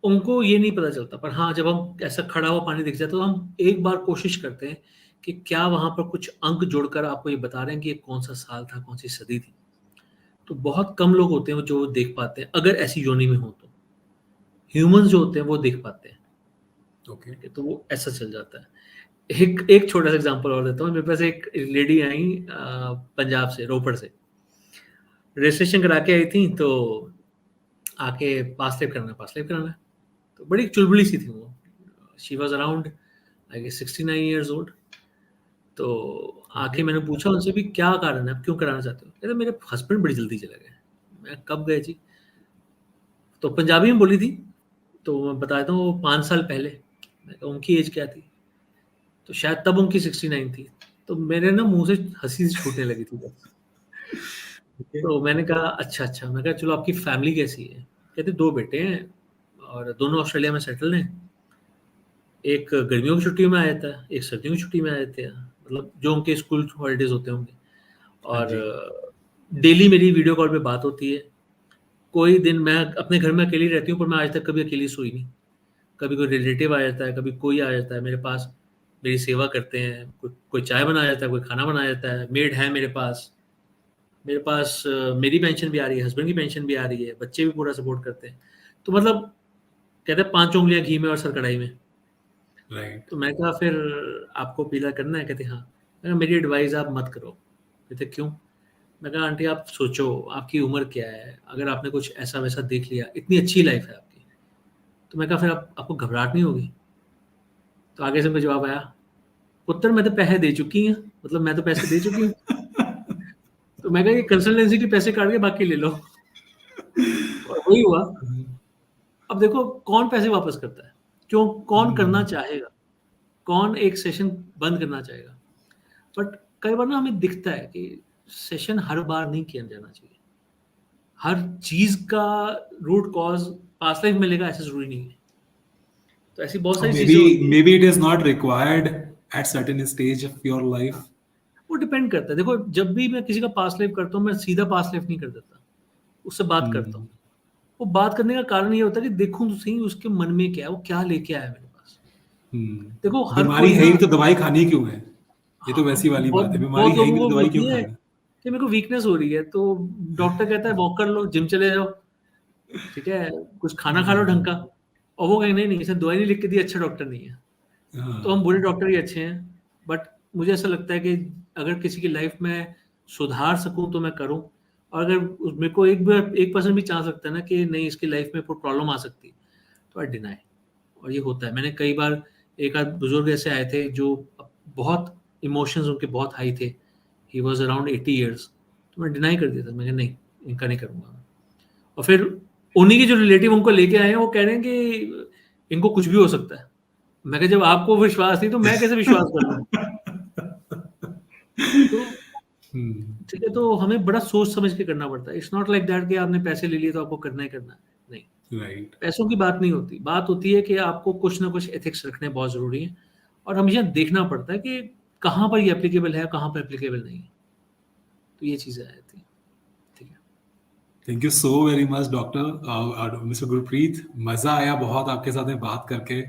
उनको ये नहीं पता चलता, पर हाँ जब हम ऐसा खड़ा हुआ पानी दिख जाए तो हम एक बार कोशिश करते हैं कि क्या वहां पर कुछ अंक जुड़कर आपको ये बता रहे हैं कि ये कौन सा साल था, कौन सी सदी थी। तो बहुत कम लोग होते हैं जो देख पाते हैं, अगर ऐसी योनि में हो तो। ह्यूमंस जो होते हैं वो देख पाते हैं। ओके। ठीक है, तो वो ऐसा चल जाता है। एक एक छोटा सा एग्जांपल और देता हूँ। मेरे पास एक लेडी आई पंजाब से, रोपड़ से, रजिस्ट्रेशन करा के आई थी। तो आके पास लेव कराना है। तो बड़ी चुलबुली सी थी वो। She was around I guess 69 years old. तो आके मैंने पूछा उनसे भी क्या कारण है, आप क्यों कराना चाहते हो? कहते मेरे हस्बैंड बड़ी जल्दी चले गए। मैं कब गए जी? तो पंजाबी में बोली थी। तो मैं बताता हूँ, वो 5 साल पहले। मैं कहा उनकी एज क्या थी? तो शायद तब उनकी 69 थी। तो मेरे ना मुंह से हंसी छूटने लगी थी बस। ओके। तो मैंने कहा अच्छा अच्छा। मैं कहा चलो आपकी फैमिली कैसी है? कहते 2 बेटे हैं और दोनों ऑस्ट्रेलिया में सेटल हैं। एक गर्मियों की छुट्टियों में आया था, एक सर्दियों की छुट्टी में आए थे, मतलब जो उनके स्कूल हॉलीडेज होते होंगे। हाँ और जी। डेली मेरी वीडियो कॉल पे बात होती है। कोई दिन मैं अपने घर में अकेली रहती हूँ, पर मैं आज तक कभी अकेली सोई नहीं। कभी कोई रिलेटिव आ जाता है, कभी कोई आ जाता है मेरे पास, मेरी सेवा करते हैं। कोई चाय बना जाता है, कोई खाना बना जाता है, मेड है मेरे पास। मेरी पेंशन भी आ रही है, हस्बैंड की पेंशन भी आ रही है, बच्चे भी पूरा सपोर्ट करते हैं। तो मतलब कहते हैं 5 उंगलियां घी में और सर कढ़ाई में। राइट। तो मैं कहा फिर आपको पीला करना है? कहते हाँ। मैं कहा मेरी एडवाइस आप मत करो। कहते क्यों? मैं कहा आंटी आप सोचो आपकी उम्र क्या है, अगर आपने कुछ ऐसा वैसा देख लिया, इतनी अच्छी लाइफ है आपकी। तो मैं कहा फिर आपको घबराहट नहीं होगी? तो आगे से उनका जवाब आया, पुत्र मैं तो पैसे दे चुकी हूँ, मतलब मैं तो पैसे दे चुकी हूँ। तो मैं कहा ये कंसल्टेंसी के पैसे काट के बाकी ले लो। और वही हुआ। अब देखो कौन पैसे वापस करता है? क्यों? कौन करना चाहेगा? कौन एक सेशन बंद करना चाहेगा? बट कई बार ना हमें दिखता है कि सेशन हर बार नहीं किया जाना चाहिए। हर चीज का रूट कॉज पास्ट लाइफ मिलेगा ऐसा जरूरी नहीं है। तो ऐसी बहुत Or सारी चीजें होती हैं। maybe it is not required at certain stage of your life. वो डिपेंड करता है। देखो जब भी मैं किसी का पास्ट लाइफ करता हूँ, मैं सीधा पास्ट लाइफ नहीं कर देता, उससे बात करता हूँ। हम्म। वो बात करने का कारण ये होता है कि देखूं तो सही उसके मन में क्या है, वो क्या लेके आया है मेरे पास। देखो हर बीमारी कोई है ना, ही तो दवाई खानी क्यों है? ये तो हाँ वैसी वाली बहुत बात है, बीमारी बहुत है ही लोगों नहीं तो को दवाई क्यों होती है खानी? कि मेरे को वीकनेस हो रही है, तो डॉक्टर कहता है वॉक कर लो, जिम चले जाओ, ठीक है, कुछ खाना खा लो ढंग का। और वो कहेंगे नहीं नहीं, इसे दवाई नहीं लिख के दी, अच्छा डॉक्टर नहीं है। तो हम बुरे डॉक्टर ही अच्छे हैं। बट मुझे ऐसा लगता है कि अगर किसी की लाइफ में सुधार सकूं तो मैं करूं। और अगर मेरे को 1% भी चांस लगता है ना कि नहीं इसकी लाइफ में कोई प्रॉब्लम आ सकती, तो आई डिनाई। और ये होता है। मैंने कई बार, एक आध बुजुर्ग ऐसे आए थे जो बहुत इमोशंस उनके बहुत हाई थे। He was around 80 years. तो मैं डिनाई कर दिया था, मैं कहा नहीं इनका नहीं करूँगा। और फिर उन्हीं के जो रिलेटिव उनको लेके आए हैं वो कह रहे हैं कि इनको कुछ भी हो सकता है। मैं कहा जब आपको विश्वास नहीं तो मैं कैसे विश्वास कर लूँ? तो ठीक है, तो हमें बड़ा सोच समझ के करना पड़ता है। इट्स नॉट लाइक दैट कि आपने पैसे ले लिए तो आपको करना ही करना है। नहीं, राइट। पैसों की बात नहीं होती। बात होती है कि आपको कुछ ना कुछ एथिक्स रखने बहुत ज़रूरी है। और हमेशा देखना पड़ता है कि कहाँ पर ये एप्लीकेबल है, कहाँ पर एप्लीकेबल नहीं है। तो ये चीज़ें आ जाती हैं। ठीक है। Thank you so very much doctor mister Gurpreet, मज़ा आया बहुत आपके साथ में बात करके।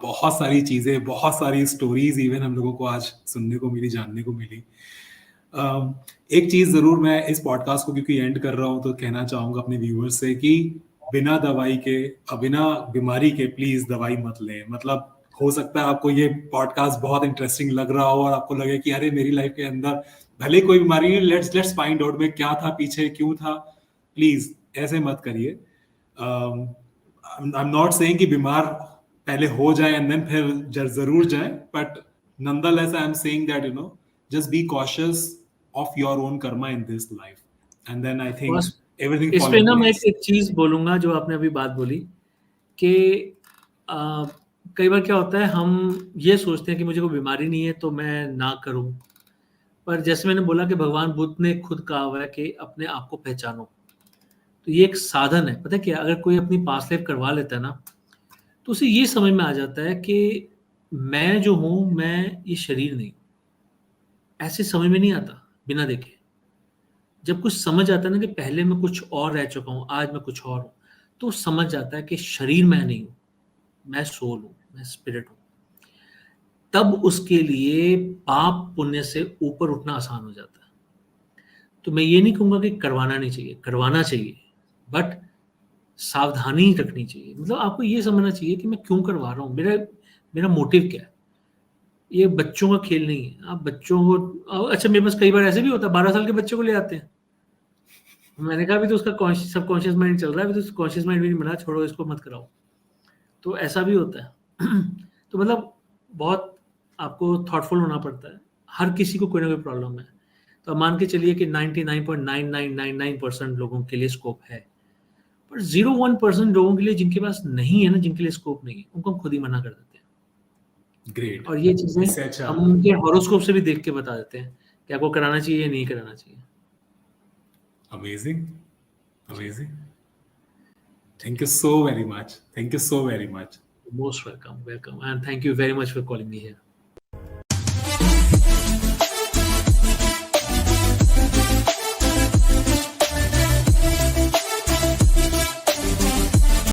बहुत सारी चीज़ें, बहुत सारी स्टोरीज इवन हम लोगों को आज सुनने को मिली, जानने को मिली। एक चीज़ ज़रूर मैं इस पॉडकास्ट को क्योंकि एंड कर रहा हूँ तो कहना चाहूँगा अपने व्यूअर्स से कि बिना दवाई के, बिना बीमारी के प्लीज़ दवाई मत लें। मतलब हो सकता है आपको ये पॉडकास्ट बहुत इंटरेस्टिंग लग रहा हो और आपको लगे कि अरे मेरी लाइफ के अंदर भले कोई बीमारी नहीं, लेट्स फाइंड आउट में क्या था, पीछे क्यों था। प्लीज ऐसे मत करिए। आई एम नॉट सेइंग कि बीमार पहले हो जाए एंड देन फिर जरूर जाए, but nonetheless I am saying that just be cautious of your own karma in this life, and then I think बस everything इस fall पे in ना मैं place. एक चीज़ बोलूँगा जो आपने अभी बात बोली कि अ, कई बार क्या होता है हम ये सोचते हैं कि मुझे कोई बीमारी नहीं है तो मैं ना करूँ। पर जैसे मैंने बोला कि भगवान बुद्ध ने खुद कहा हुआ है कि अपने आप को पहचानो, तो ये एक साधन है। पता है क्या, अगर कोई अपनी पास्ट लाइफ करवा लेता है ना, तो उसे ये समझ में आ जाता है कि मैं जो हूँ, मैं ये शरीर नहीं हूँ। ऐसे समझ में नहीं आता बिना देखे। जब कुछ समझ आता है ना कि पहले मैं कुछ और रह चुका हूँ, आज मैं कुछ और हूँ, तो समझ जाता है कि शरीर मैं नहीं हूँ, मैं सोल हूँ, मैं स्पिरिट हूँ। तब उसके लिए पाप पुण्य से ऊपर उठना आसान हो जाता है। तो मैं ये नहीं कहूँगा कि करवाना नहीं चाहिए, करवाना चाहिए, बट सावधानी रखनी चाहिए। मतलब आपको ये समझना चाहिए कि मैं क्यों करवा रहा हूँ, मेरा मेरा मोटिव क्या है। ये बच्चों का खेल नहीं है। आप बच्चों को, अच्छा मेरे पास कई बार ऐसे भी होता है, 12 साल के बच्चे को ले आते हैं। मैंने कहा अभी तो उसका सबकॉन्शियस माइंड चल रहा है, अभी तो कॉन्शियस माइंड भी नहीं बना, छोड़ो इसको मत कराओ। तो ऐसा भी होता है। तो मतलब बहुत आपको थॉटफुल होना पड़ता है। हर किसी को कोई ना कोई प्रॉब्लम है। तो आप मान के चलिए कि 99.9999% लोगों के लिए स्कोप है, पर 0.1% लोगों के लिए जिनके पास नहीं है ना, जिनके लिए स्कोप नहीं है, उनको हम खुद ही मना कर देते हैं। ग्रेट। और ये चीजें इससे अच्छा हम उनके हॉरोस्कोप से भी देख के बता देते हैं कि आपको कराना चाहिए या नहीं कराना चाहिए। Amazing, amazing. Thank you so very much, thank you so very much. Most welcome, welcome, and thank you very much for calling me here.